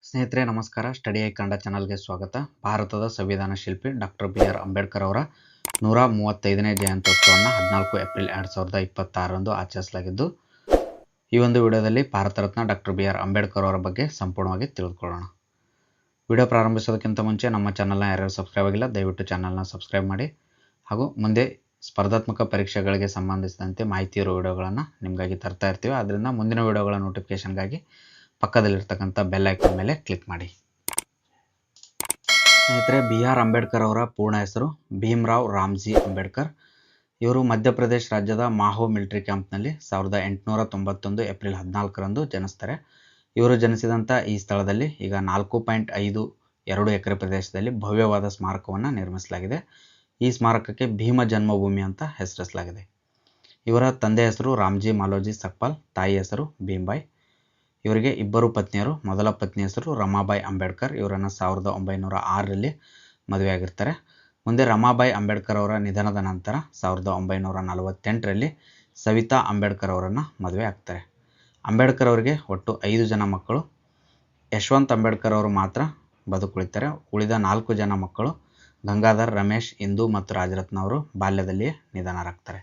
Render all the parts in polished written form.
ಸ್ನೇಹಿತರೆ ನಮಸ್ಕಾರ. Study I Kannada ಚಾನಲ್ಗೆ ಸ್ವಾಗತ. ಭಾರತದ ಸಂವಿಧಾನ ಶಿಲ್ಪಿ ಡಾಕ್ಟರ್ ಬಿ ಆರ್ ಅಂಬೇಡ್ಕರ್ ಅವರ 135ನೇ ಜಯಂತ್ಯೋತ್ಸವವನ್ನು 14 ಏಪ್ರಿಲ್ 2026ರಂದು ಆಚರಿಸಲಾಗಿದ್ದು, ಈ ಒಂದು ವಿಡಿಯೋದಲ್ಲಿ Bharat Ratna doctor B R Ambedkar ಅವರ ಬಗ್ಗೆ ಸಂಪೂರ್ಣವಾಗಿ ತಿಳಿದುಕೊಳ್ಳೋಣ. ವಿಡಿಯೋ ಪ್ರಾರಂಭಿಸೋದಕ್ಕಿಂತ ಮುಂಚೆ ನಮ್ಮ ಚಾನಲ್ನ ಯಾರ್ಯಾರು ಸಬ್ಸ್ಕ್ರೈಬ್ ಆಗಿಲ್ಲ ದಯವಿಟ್ಟು ಚಾನಲ್ನ ಸಬ್ಸ್ಕ್ರೈಬ್ ಮಾಡಿ, ಹಾಗೂ ಮುಂದೆ ಸ್ಪರ್ಧಾತ್ಮಕ ಪರೀಕ್ಷೆಗಳಿಗೆ ಸಂಬಂಧಿಸಿದಂತೆ ಮಾಹಿತಿ ಇರೋ ವಿಡಿಯೋಗಳನ್ನು ನಿಮಗಾಗಿ ತರ್ತಾ ಇರ್ತೀವಿ. ಆದ್ದರಿಂದ ಮುಂದಿನ ವಿಡಿಯೋಗಳ ನೋಟಿಫಿಕೇಷನ್ಗಾಗಿ ಪಕ್ಕದಲ್ಲಿರ್ತಕ್ಕಂಥ ಬೆಲ್ ಐಕಾನ್ ಮೇಲೆ ಕ್ಲಿಕ್ ಮಾಡಿ. ಸ್ನೇಹಿತರೆ, ಬಿ ಆರ್ ಅಂಬೇಡ್ಕರ್ ಅವರ ಪೂರ್ಣ ಹೆಸರು ಭೀಮರಾವ್ ರಾಮ್ಜಿ ಅಂಬೇಡ್ಕರ್. ಇವರು ಮಧ್ಯಪ್ರದೇಶ ರಾಜ್ಯದ ಮಾಹೋ ಮಿಲಿಟರಿ ಕ್ಯಾಂಪ್ನಲ್ಲಿ 1891 ಏಪ್ರಿಲ್ 14ರಂದು ಜನಿಸ್ತಾರೆ. ಇವರು ಜನಿಸಿದಂಥ ಈ ಸ್ಥಳದಲ್ಲಿ ಈಗ 4.52 ಎಕರೆ ಪ್ರದೇಶದಲ್ಲಿ ಭವ್ಯವಾದ ಸ್ಮಾರಕವನ್ನು ನಿರ್ಮಿಸಲಾಗಿದೆ. ಈ ಸ್ಮಾರಕಕ್ಕೆ ಭೀಮ ಜನ್ಮಭೂಮಿ ಅಂತ ಹೆಸರಿಸಲಾಗಿದೆ. ಇವರ ತಂದೆ ಹೆಸರು ರಾಮ್ಜಿ ಮಾಲೋಜಿ ಸಕ್ಪಾಲ್, ತಾಯಿ ಹೆಸರು ಭೀಮ್ಬಾಯಿ. ಇವರಿಗೆ ಇಬ್ಬರು ಪತ್ನಿಯರು. ಮೊದಲ ಪತ್ನಿ ಹೆಸರು ರಮಾಬಾಯಿ ಅಂಬೇಡ್ಕರ್. ಇವರನ್ನು 1906ರಲ್ಲಿ ಮದುವೆಯಾಗಿರ್ತಾರೆ. ಮುಂದೆ ರಮಾಬಾಯಿ ಅಂಬೇಡ್ಕರ್ ಅವರ ನಿಧನದ ನಂತರ 1948ರಲ್ಲಿ ಸವಿತಾ ಅಂಬೇಡ್ಕರ್ ಅವರನ್ನು ಮದುವೆ ಆಗ್ತಾರೆ. ಅಂಬೇಡ್ಕರ್ ಅವರಿಗೆ ಒಟ್ಟು 5 ಜನ ಮಕ್ಕಳು. ಯಶವಂತ್ ಅಂಬೇಡ್ಕರ್ ಅವರು ಮಾತ್ರ ಬದುಕುಳಿತಾರೆ. ಉಳಿದ 4 ಜನ ಮಕ್ಕಳು ಗಂಗಾಧರ್, ರಮೇಶ್, ಇಂದು ಮತ್ತು ರಾಜರತ್ನ ಅವರು ಬಾಲ್ಯದಲ್ಲಿಯೇ ನಿಧನರಾಗ್ತಾರೆ.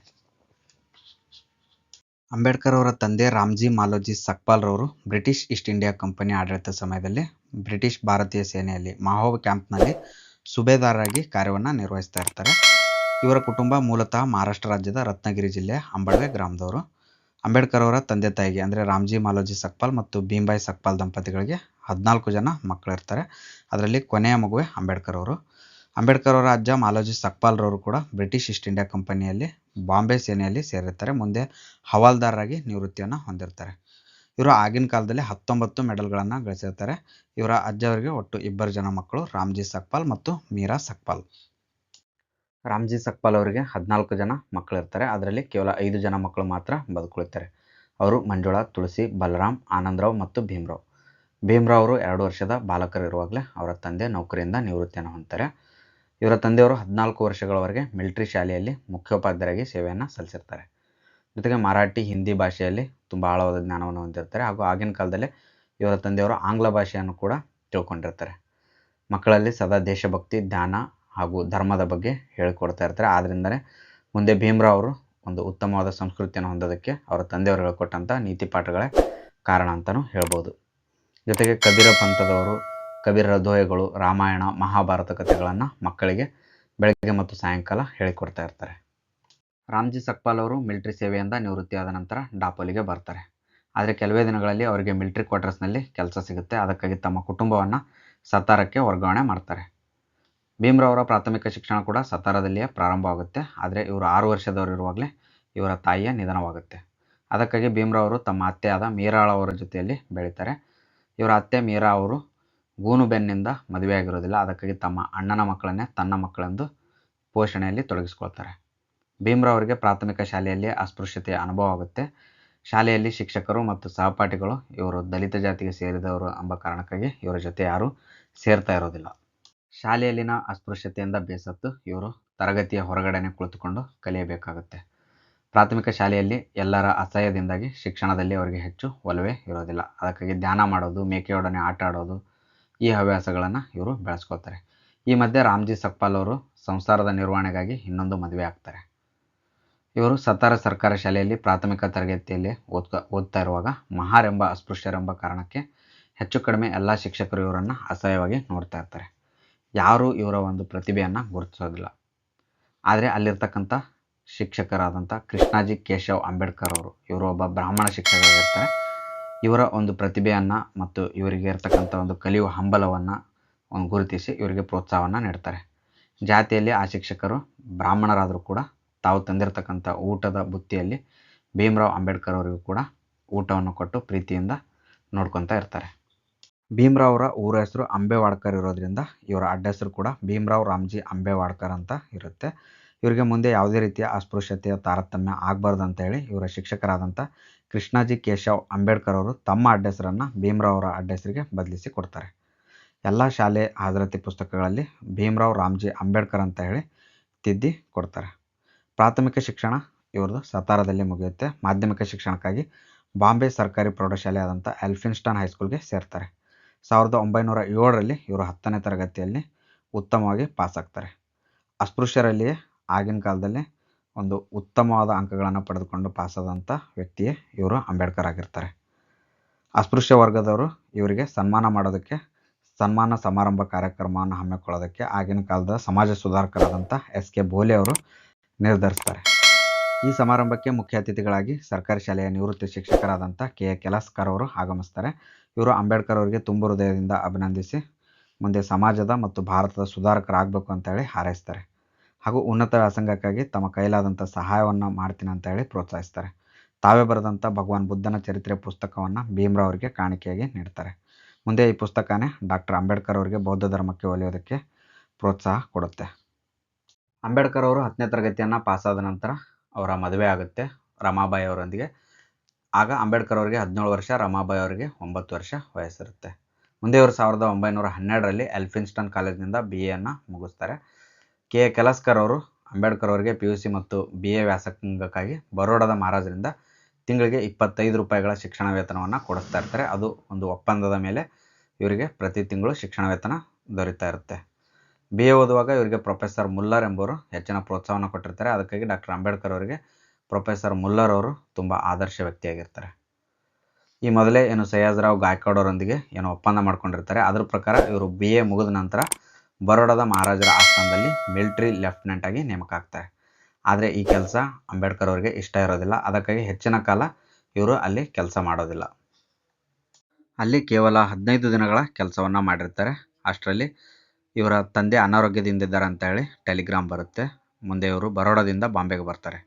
ಅಂಬೇಡ್ಕರ್ ಅವರ ತಂದೆ ರಾಮ್ಜಿ ಮಾಲೋಜಿ ಸಕ್ಪಾಲ್ ರವರು ಬ್ರಿಟಿಷ್ ಈಸ್ಟ್ ಇಂಡಿಯಾ ಕಂಪನಿ ಆಡಳಿತ ಸಮಯದಲ್ಲಿ ಬ್ರಿಟಿಷ್ ಭಾರತೀಯ ಸೇನೆಯಲ್ಲಿ ಮಾಹೋ ಕ್ಯಾಂಪ್ನಲ್ಲಿ ಸುಬೇದಾರರಾಗಿ ಕಾರ್ಯವನ್ನು ನಿರ್ವಹಿಸ್ತಾ ಇರ್ತಾರೆ. ಇವರ ಕುಟುಂಬ ಮೂಲತಃ ಮಹಾರಾಷ್ಟ್ರ ರಾಜ್ಯದ ರತ್ನಗಿರಿ ಜಿಲ್ಲೆಯ ಅಂಬಳ್ವೆ ಗ್ರಾಮದವರು. ಅಂಬೇಡ್ಕರ್ ಅವರ ತಂದೆ ತಾಯಿಗೆ ಅಂದರೆ ರಾಮ್ಜಿ ಮಾಲೋಜಿ ಸಕ್ಪಾಲ್ ಮತ್ತು ಭೀಮ್ಬಾಯಿ ಸಕ್ಪಾಲ್ ದಂಪತಿಗಳಿಗೆ 14 ಜನ ಮಕ್ಕಳಿರ್ತಾರೆ. ಅದರಲ್ಲಿ ಕೊನೆಯ ಮಗುವೆ ಅಂಬೇಡ್ಕರ್ ಅವರು. ಅಂಬೇಡ್ಕರ್ ಅವರ ಅಜ್ಜ ಮಾಲೋಜಿ ಸಕ್ಪಾಲ್ ರವರು ಕೂಡ ಬ್ರಿಟಿಷ್ ಈಸ್ಟ್ ಇಂಡಿಯಾ ಕಂಪನಿಯಲ್ಲಿ ಬಾಂಬೆ ಸೇನೆಯಲ್ಲಿ ಸೇರಿರ್ತಾರೆ. ಮುಂದೆ ಹವಾಲ್ದಾರರಾಗಿ ನಿವೃತ್ತಿಯನ್ನು ಹೊಂದಿರ್ತಾರೆ. ಇವರು ಆಗಿನ ಕಾಲದಲ್ಲಿ 19 ಮೆಡಲ್ಗಳನ್ನು ಗಳಿಸಿರ್ತಾರೆ. ಇವರ ಅಜ್ಜವರಿಗೆ ಒಟ್ಟು 2 ಜನ ಮಕ್ಕಳು, ರಾಮ್ಜಿ ಸಕ್ಪಾಲ್ ಮತ್ತು ಮೀರಾ ಸಕ್ಪಾಲ್. ರಾಮ್ಜಿ ಸಕ್ಪಾಲ್ ಅವರಿಗೆ 14 ಜನ ಮಕ್ಕಳಿರ್ತಾರೆ. ಅದರಲ್ಲಿ ಕೇವಲ 5 ಜನ ಮಕ್ಕಳು ಮಾತ್ರ ಬದುಕುಳಿತಾರೆ. ಅವರು ಮಂಜುಳಾ, ತುಳಸಿ, ಬಲರಾಮ್, ಆನಂದರಾವ್ ಮತ್ತು ಭೀಮರಾವ್. ಭೀಮರಾವ್ ಅವರು 2 ವರ್ಷದ ಬಾಲಕರಿರುವಾಗಲೇ ಅವರ ತಂದೆ ನೌಕರಿಯಿಂದ ನಿವೃತ್ತಿಯನ್ನು ಹೊಂದ್ತಾರೆ. ಇವರ ತಂದೆಯವರು 14 ವರ್ಷಗಳವರೆಗೆ ಮಿಲಿಟರಿ ಶಾಲೆಯಲ್ಲಿ ಮುಖ್ಯೋಪಾಧ್ಯಾಯರಾಗಿ ಸೇವೆಯನ್ನು ಸಲ್ಲಿಸಿರ್ತಾರೆ. ಜೊತೆಗೆ ಮರಾಠಿ, ಹಿಂದಿ ಭಾಷೆಯಲ್ಲಿ ತುಂಬ ಆಳವಾದ ಜ್ಞಾನವನ್ನು ಹೊಂದಿರ್ತಾರೆ. ಹಾಗೂ ಆಗಿನ ಕಾಲದಲ್ಲೇ ಇವರ ತಂದೆಯವರು ಆಂಗ್ಲ ಭಾಷೆಯನ್ನು ಕೂಡ ತಿಳ್ಕೊಂಡಿರ್ತಾರೆ. ಮಕ್ಕಳಲ್ಲಿ ಸದಾ ದೇಶಭಕ್ತಿ, ಧ್ಯಾನ ಹಾಗೂ ಧರ್ಮದ ಬಗ್ಗೆ ಹೇಳಿಕೊಡ್ತಾ ಇರ್ತಾರೆ. ಆದ್ದರಿಂದಲೇ ಮುಂದೆ ಭೀಮರಾವ್ ಅವರು ಒಂದು ಉತ್ತಮವಾದ ಸಂಸ್ಕೃತಿಯನ್ನು ಹೊಂದೋದಕ್ಕೆ ಅವರ ತಂದೆಯವರು ಹೇಳಿಕೊಟ್ಟಂಥ ನೀತಿ ಪಾಠಗಳೇ ಕಾರಣ ಅಂತಲೂ ಹೇಳ್ಬೋದು. ಜೊತೆಗೆ ಕಬೀರ ಪಂಥದವರು ಕಬೀರರ ದೋಹೆಗಳು, ರಾಮಾಯಣ, ಮಹಾಭಾರತ ಕಥೆಗಳನ್ನು ಮಕ್ಕಳಿಗೆ ಬೆಳಗ್ಗೆ ಮತ್ತು ಸಾಯಂಕಾಲ ಹೇಳಿಕೊಡ್ತಾ ಇರ್ತಾರೆ. ರಾಮ್ಜಿ ಸಕ್ಪಾಲ್ ಅವರು ಮಿಲಿಟರಿ ಸೇವೆಯಿಂದ ನಿವೃತ್ತಿಯಾದ ನಂತರ ಡಾಪೋಲಿಗೆ ಬರ್ತಾರೆ. ಆದರೆ ಕೆಲವೇ ದಿನಗಳಲ್ಲಿ ಅವರಿಗೆ ಮಿಲಿಟರಿ ಕ್ವಾರ್ಟರ್ಸ್ನಲ್ಲಿ ಕೆಲಸ ಸಿಗುತ್ತೆ. ಅದಕ್ಕಾಗಿ ತಮ್ಮ ಕುಟುಂಬವನ್ನು ಸತಾರಕ್ಕೆ ವರ್ಗಾವಣೆ ಮಾಡ್ತಾರೆ. ಭೀಮರಾವ್ ಅವರ ಪ್ರಾಥಮಿಕ ಶಿಕ್ಷಣ ಕೂಡ ಸತಾರದಲ್ಲಿಯೇ ಪ್ರಾರಂಭವಾಗುತ್ತೆ. ಆದರೆ ಇವರು 6 ವರ್ಷದವರಿರುವಾಗಲೇ ಇವರ ತಾಯಿಯ ನಿಧನವಾಗುತ್ತೆ. ಅದಕ್ಕಾಗಿ ಭೀಮರಾವ್ ಅವರು ತಮ್ಮ ಅತ್ತೆಯಾದ ಮೀರಾಳ ಅವರ ಜೊತೆಯಲ್ಲಿ ಬೆಳೀತಾರೆ. ಇವರ ಅತ್ತೆ ಮೀರಾ ಅವರು ಗೂನುಬೆನ್ನಿಂದ ಮದುವೆಯಾಗಿರೋದಿಲ್ಲ. ಅದಕ್ಕಾಗಿ ತಮ್ಮ ಅಣ್ಣನ ಮಕ್ಕಳನ್ನೇ ತನ್ನ ಮಕ್ಕಳೆಂದು ಪೋಷಣೆಯಲ್ಲಿ ತೊಡಗಿಸ್ಕೊಳ್ತಾರೆ. ಭೀಮರಾವ್ ಅವರಿಗೆ ಪ್ರಾಥಮಿಕ ಶಾಲೆಯಲ್ಲಿ ಅಸ್ಪೃಶ್ಯತೆಯ ಅನುಭವ ಆಗುತ್ತೆ. ಶಾಲೆಯಲ್ಲಿ ಶಿಕ್ಷಕರು ಮತ್ತು ಸಹಪಾಠಿಗಳು ಇವರು ದಲಿತ ಜಾತಿಗೆ ಸೇರಿದವರು ಎಂಬ ಕಾರಣಕ್ಕಾಗಿ ಇವರ ಜೊತೆ ಯಾರೂ ಸೇರ್ತಾ ಇರೋದಿಲ್ಲ. ಶಾಲೆಯಲ್ಲಿನ ಅಸ್ಪೃಶ್ಯತೆಯಿಂದ ಬೇಸತ್ತು ಇವರು ತರಗತಿಯ ಹೊರಗಡೆನೆ ಕುಳಿತುಕೊಂಡು ಕಲಿಯಬೇಕಾಗುತ್ತೆ. ಪ್ರಾಥಮಿಕ ಶಾಲೆಯಲ್ಲಿ ಎಲ್ಲರ ಅಸಹ್ಯದಿಂದಾಗಿ ಶಿಕ್ಷಣದಲ್ಲಿ ಅವರಿಗೆ ಹೆಚ್ಚು ಒಲವೇ ಇರೋದಿಲ್ಲ. ಅದಕ್ಕಾಗಿ ಧ್ಯಾನ ಮಾಡೋದು, ಮೇಕೆಯೊಡನೆ ಆಟ ಆಡೋದು, ಈ ಹವ್ಯಾಸಗಳನ್ನು ಇವರು ಬೆಳೆಸ್ಕೊಳ್ತಾರೆ. ಈ ಮಧ್ಯೆ ರಾಮ್ಜಿ ಸಕ್ಪಾಲ್ ಅವರು ಸಂಸಾರದ ನಿರ್ವಹಣೆಗಾಗಿ ಇನ್ನೊಂದು ಮದುವೆ ಆಗ್ತಾರೆ. ಇವರು ಸತಾರ ಸರ್ಕಾರ ಶಾಲೆಯಲ್ಲಿ ಪ್ರಾಥಮಿಕ ತರಗತಿಯಲ್ಲಿ ಓದ್ತಾ ಇರುವಾಗ ಮಹಾರ್ ಎಂಬ ಅಸ್ಪೃಶ್ಯರೆಂಬ ಕಾರಣಕ್ಕೆ ಹೆಚ್ಚು ಕಡಿಮೆ ಎಲ್ಲ ಶಿಕ್ಷಕರು ಇವರನ್ನು ಅಸಹ್ಯವಾಗಿ ನೋಡ್ತಾ ಇರ್ತಾರೆ. ಯಾರೂ ಇವರ ಒಂದು ಪ್ರತಿಭೆಯನ್ನು ಗುರುತಿಸೋದಿಲ್ಲ. ಆದರೆ ಅಲ್ಲಿರ್ತಕ್ಕಂಥ ಶಿಕ್ಷಕರಾದಂಥ ಕೃಷ್ಣಾಜಿ ಕೇಶವ್ ಅಂಬೇಡ್ಕರ್ ಅವರು, ಇವರು ಒಬ್ಬ ಬ್ರಾಹ್ಮಣ ಶಿಕ್ಷಕರಾಗಿರ್ತಾರೆ. ಇವರ ಒಂದು ಪ್ರತಿಭೆಯನ್ನು ಮತ್ತು ಇವರಿಗೆ ಇರ್ತಕ್ಕಂಥ ಒಂದು ಕಲಿಯುವ ಹಂಬಲವನ್ನು ಗುರುತಿಸಿ ಇವರಿಗೆ ಪ್ರೋತ್ಸಾಹವನ್ನು ನೀಡ್ತಾರೆ. ಜಾತಿಯಲ್ಲಿ ಆ ಶಿಕ್ಷಕರು ಬ್ರಾಹ್ಮಣರಾದರೂ ಕೂಡ ತಾವು ತಂದಿರತಕ್ಕಂಥ ಊಟದ ಬುತ್ತಿಯಲ್ಲಿ ಭೀಮರಾವ್ ಅಂಬೇಡ್ಕರ್ ಅವರಿಗೂ ಕೂಡ ಊಟವನ್ನು ಕೊಟ್ಟು ಪ್ರೀತಿಯಿಂದ ನೋಡ್ಕೊತಾ ಇರ್ತಾರೆ. ಭೀಮರಾವ್ ಅವರ ಊರ ಹೆಸರು ಅಂಬೇವಾಡ್ಕರ್ ಇರೋದ್ರಿಂದ ಇವರ ಅಡ್ಡ ಹೆಸರು ಕೂಡ ಭೀಮರಾವ್ ರಾಮ್ಜಿ ಅಂಬೇವಾಡ್ಕರ್ ಅಂತ ಇರುತ್ತೆ. ಇವರಿಗೆ ಮುಂದೆ ಯಾವುದೇ ರೀತಿಯ ಅಸ್ಪೃಶ್ಯತೆಯ ತಾರತಮ್ಯ ಆಗಬಾರ್ದು ಅಂತ ಹೇಳಿ ಇವರ ಶಿಕ್ಷಕರಾದಂಥ ಕೃಷ್ಣಾಜಿ ಕೇಶವ್ ಅಂಬೇಡ್ಕರ್ ಅವರು ತಮ್ಮ ಅಡ್ಡ ಹೆಸರನ್ನು ಭೀಮರಾವ್ ಅವರ ಅಡ್ಡ ಹೆಸರಿಗೆ ಬದಲಿಸಿ ಕೊಡ್ತಾರೆ. ಎಲ್ಲ ಶಾಲೆ ಹಾಜರಾತಿ ಪುಸ್ತಕಗಳಲ್ಲಿ ಭೀಮರಾವ್ ರಾಮ್ಜಿ ಅಂಬೇಡ್ಕರ್ ಅಂತ ಹೇಳಿ ತಿದ್ದಿ ಕೊಡ್ತಾರೆ. ಪ್ರಾಥಮಿಕ ಶಿಕ್ಷಣ ಇವ್ರದ್ದು ಸತಾರದಲ್ಲಿ ಮುಗಿಯುತ್ತೆ. ಮಾಧ್ಯಮಿಕ ಶಿಕ್ಷಣಕ್ಕಾಗಿ ಬಾಂಬೆ ಸರ್ಕಾರಿ ಪ್ರೌಢಶಾಲೆ ಆದಂಥ ಎಲ್ಫಿನ್ಸ್ಟನ್ ಹೈಸ್ಕೂಲ್ಗೆ ಸೇರ್ತಾರೆ. 1907ರಲ್ಲಿ ಇವರು 10ನೇ ತರಗತಿಯಲ್ಲಿ ಉತ್ತಮವಾಗಿ ಪಾಸ್ ಆಗ್ತಾರೆ. ಅಸ್ಪೃಶ್ಯರಲ್ಲಿಯೇ ಆಗಿನ ಕಾಲದಲ್ಲಿ ಒಂದು ಉತ್ತಮವಾದ ಅಂಕಗಳನ್ನು ಪಡೆದುಕೊಂಡು ಪಾಸಾದಂಥ ವ್ಯಕ್ತಿಯೇ ಇವರು ಅಂಬೇಡ್ಕರ್ ಆಗಿರ್ತಾರೆ. ಅಸ್ಪೃಶ್ಯ ವರ್ಗದವರು ಇವರಿಗೆ ಸನ್ಮಾನ ಮಾಡೋದಕ್ಕೆ, ಸನ್ಮಾನ ಸಮಾರಂಭ ಕಾರ್ಯಕ್ರಮವನ್ನು ಹಮ್ಮಿಕೊಳ್ಳೋದಕ್ಕೆ ಆಗಿನ ಕಾಲದ ಸಮಾಜ ಸುಧಾರಕರಾದಂಥ SK ಬೋಲೆ ಅವರು ನಿರ್ಧರಿಸ್ತಾರೆ. ಈ ಸಮಾರಂಭಕ್ಕೆ ಮುಖ್ಯ ಅತಿಥಿಗಳಾಗಿ ಸರ್ಕಾರಿ ಶಾಲೆಯ ನಿವೃತ್ತ ಶಿಕ್ಷಕರಾದಂಥ KA ಕೆಲಸ್ಕರ್ ಅವರು ಆಗಮಿಸ್ತಾರೆ. ಇವರು ಅಂಬೇಡ್ಕರ್ ಅವರಿಗೆ ತುಂಬು ಹೃದಯದಿಂದ ಅಭಿನಂದಿಸಿ ಮುಂದೆ ಸಮಾಜದ ಮತ್ತು ಭಾರತದ ಸುಧಾರಕರಾಗಬೇಕು ಅಂತ ಹೇಳಿ ಹಾರೈಸ್ತಾರೆ. ಹಾಗೂ ಉನ್ನತ ವ್ಯಾಸಂಗಕ್ಕಾಗಿ ತಮ್ಮ ಕೈಲಾದಂಥ ಸಹಾಯವನ್ನು ಮಾಡ್ತೀನಿ ಅಂತ ಹೇಳಿ ಪ್ರೋತ್ಸಾಹಿಸ್ತಾರೆ. ತಾವೇ ಬರೆದಂಥ ಭಗವಾನ್ ಬುದ್ಧನ ಚರಿತ್ರೆ ಪುಸ್ತಕವನ್ನು ಭೀಮ್ರಾವ್ ಅವರಿಗೆ ಕಾಣಿಕೆಯಾಗಿ ನೀಡ್ತಾರೆ. ಮುಂದೆ ಈ ಪುಸ್ತಕನೇ ಡಾಕ್ಟರ್ ಅಂಬೇಡ್ಕರ್ ಅವರಿಗೆ ಬೌದ್ಧ ಧರ್ಮಕ್ಕೆ ಒಲಿಯೋದಕ್ಕೆ ಪ್ರೋತ್ಸಾಹ ಕೊಡುತ್ತೆ. ಅಂಬೇಡ್ಕರ್ ಅವರು 10ನೇ ತರಗತಿಯನ್ನು ಪಾಸಾದ ನಂತರ ಅವರ ಮದುವೆ ಆಗುತ್ತೆ ರಮಾಬಾಯಿ ಅವರೊಂದಿಗೆ. ಆಗ ಅಂಬೇಡ್ಕರ್ ಅವರಿಗೆ 17 ವರ್ಷ, ರಮಾಬಾಯಿ ಅವರಿಗೆ 9 ವರ್ಷ ವಯಸ್ಸಿರುತ್ತೆ. ಮುಂದೆ ಇವರು 1912ರಲ್ಲಿ ಎಲ್ಫಿನ್ಸ್ಟನ್ ಕಾಲೇಜಿನಿಂದ BAಯನ್ನು ಮುಗಿಸ್ತಾರೆ. KA ಕೆಲಸ್ಕರ್ ಅವರು ಅಂಬೇಡ್ಕರ್ ಅವರಿಗೆ PUC ಮತ್ತು BA ವ್ಯಾಸಂಗಕ್ಕಾಗಿ ಬರೋಡಾದ ಮಹಾರಾಜರಿಂದ ತಿಂಗಳಿಗೆ 25 ರೂಪಾಯಿಗಳ ಶಿಕ್ಷಣ ವೇತನವನ್ನು ಕೊಡಿಸ್ತಾ ಇರ್ತಾರೆ. ಅದು ಒಂದು ಒಪ್ಪಂದದ ಮೇಲೆ ಇವರಿಗೆ ಪ್ರತಿ ತಿಂಗಳು ಶಿಕ್ಷಣ ವೇತನ ದೊರೀತಾ ಇರುತ್ತೆ. BA ಓದುವಾಗ ಇವರಿಗೆ ಪ್ರೊಫೆಸರ್ ಮುಲ್ಲರ್ ಎಂಬುವರು ಹೆಚ್ಚಿನ ಪ್ರೋತ್ಸಾಹವನ್ನು ಕೊಟ್ಟಿರ್ತಾರೆ. ಅದಕ್ಕಾಗಿ ಡಾಕ್ಟರ್ ಅಂಬೇಡ್ಕರ್ ಅವರಿಗೆ ಪ್ರೊಫೆಸರ್ ಮುಲ್ಲರ್ ಅವರು ತುಂಬ ಆದರ್ಶ ವ್ಯಕ್ತಿಯಾಗಿರ್ತಾರೆ. ಈ ಮೊದಲೇ ಸಯ್ಯಾಜಿರಾವ್ ಗಾಯಕ್ವಾಡ್ ಅವರೊಂದಿಗೆ ಒಪ್ಪಂದ ಮಾಡ್ಕೊಂಡಿರ್ತಾರೆ. ಅದ್ರ ಪ್ರಕಾರ ಇವರು BA ಮುಗಿದ ನಂತರ ಬರೋಡಾದ ಮಹಾರಾಜರ ಆಸ್ಥಾನದಲ್ಲಿ ಮಿಲಿಟರಿ ಲೆಫ್ಟಿನೆಂಟ್ ಆಗಿ ನೇಮಕ ಆಗ್ತಾರೆ. ಆದರೆ ಈ ಕೆಲಸ ಅಂಬೇಡ್ಕರ್ ಅವರಿಗೆ ಇಷ್ಟ ಇರೋದಿಲ್ಲ. ಅದಕ್ಕಾಗಿ ಹೆಚ್ಚಿನ ಕಾಲ ಇವರು ಅಲ್ಲಿ ಕೆಲಸ ಮಾಡೋದಿಲ್ಲ. ಅಲ್ಲಿ ಕೇವಲ 15 ದಿನಗಳ ಕೆಲಸವನ್ನು ಮಾಡಿರ್ತಾರೆ. ಅಷ್ಟರಲ್ಲಿ ಇವರ ತಂದೆ ಅನಾರೋಗ್ಯದಿಂದಿದ್ದಾರೆ ಅಂತ ಹೇಳಿ ಟೆಲಿಗ್ರಾಮ್ ಬರುತ್ತೆ. ಮುಂದೆ ಇವರು ಬರೋಡಾದಿಂದ ಬಾಂಬೆಗೆ ಬರ್ತಾರೆ.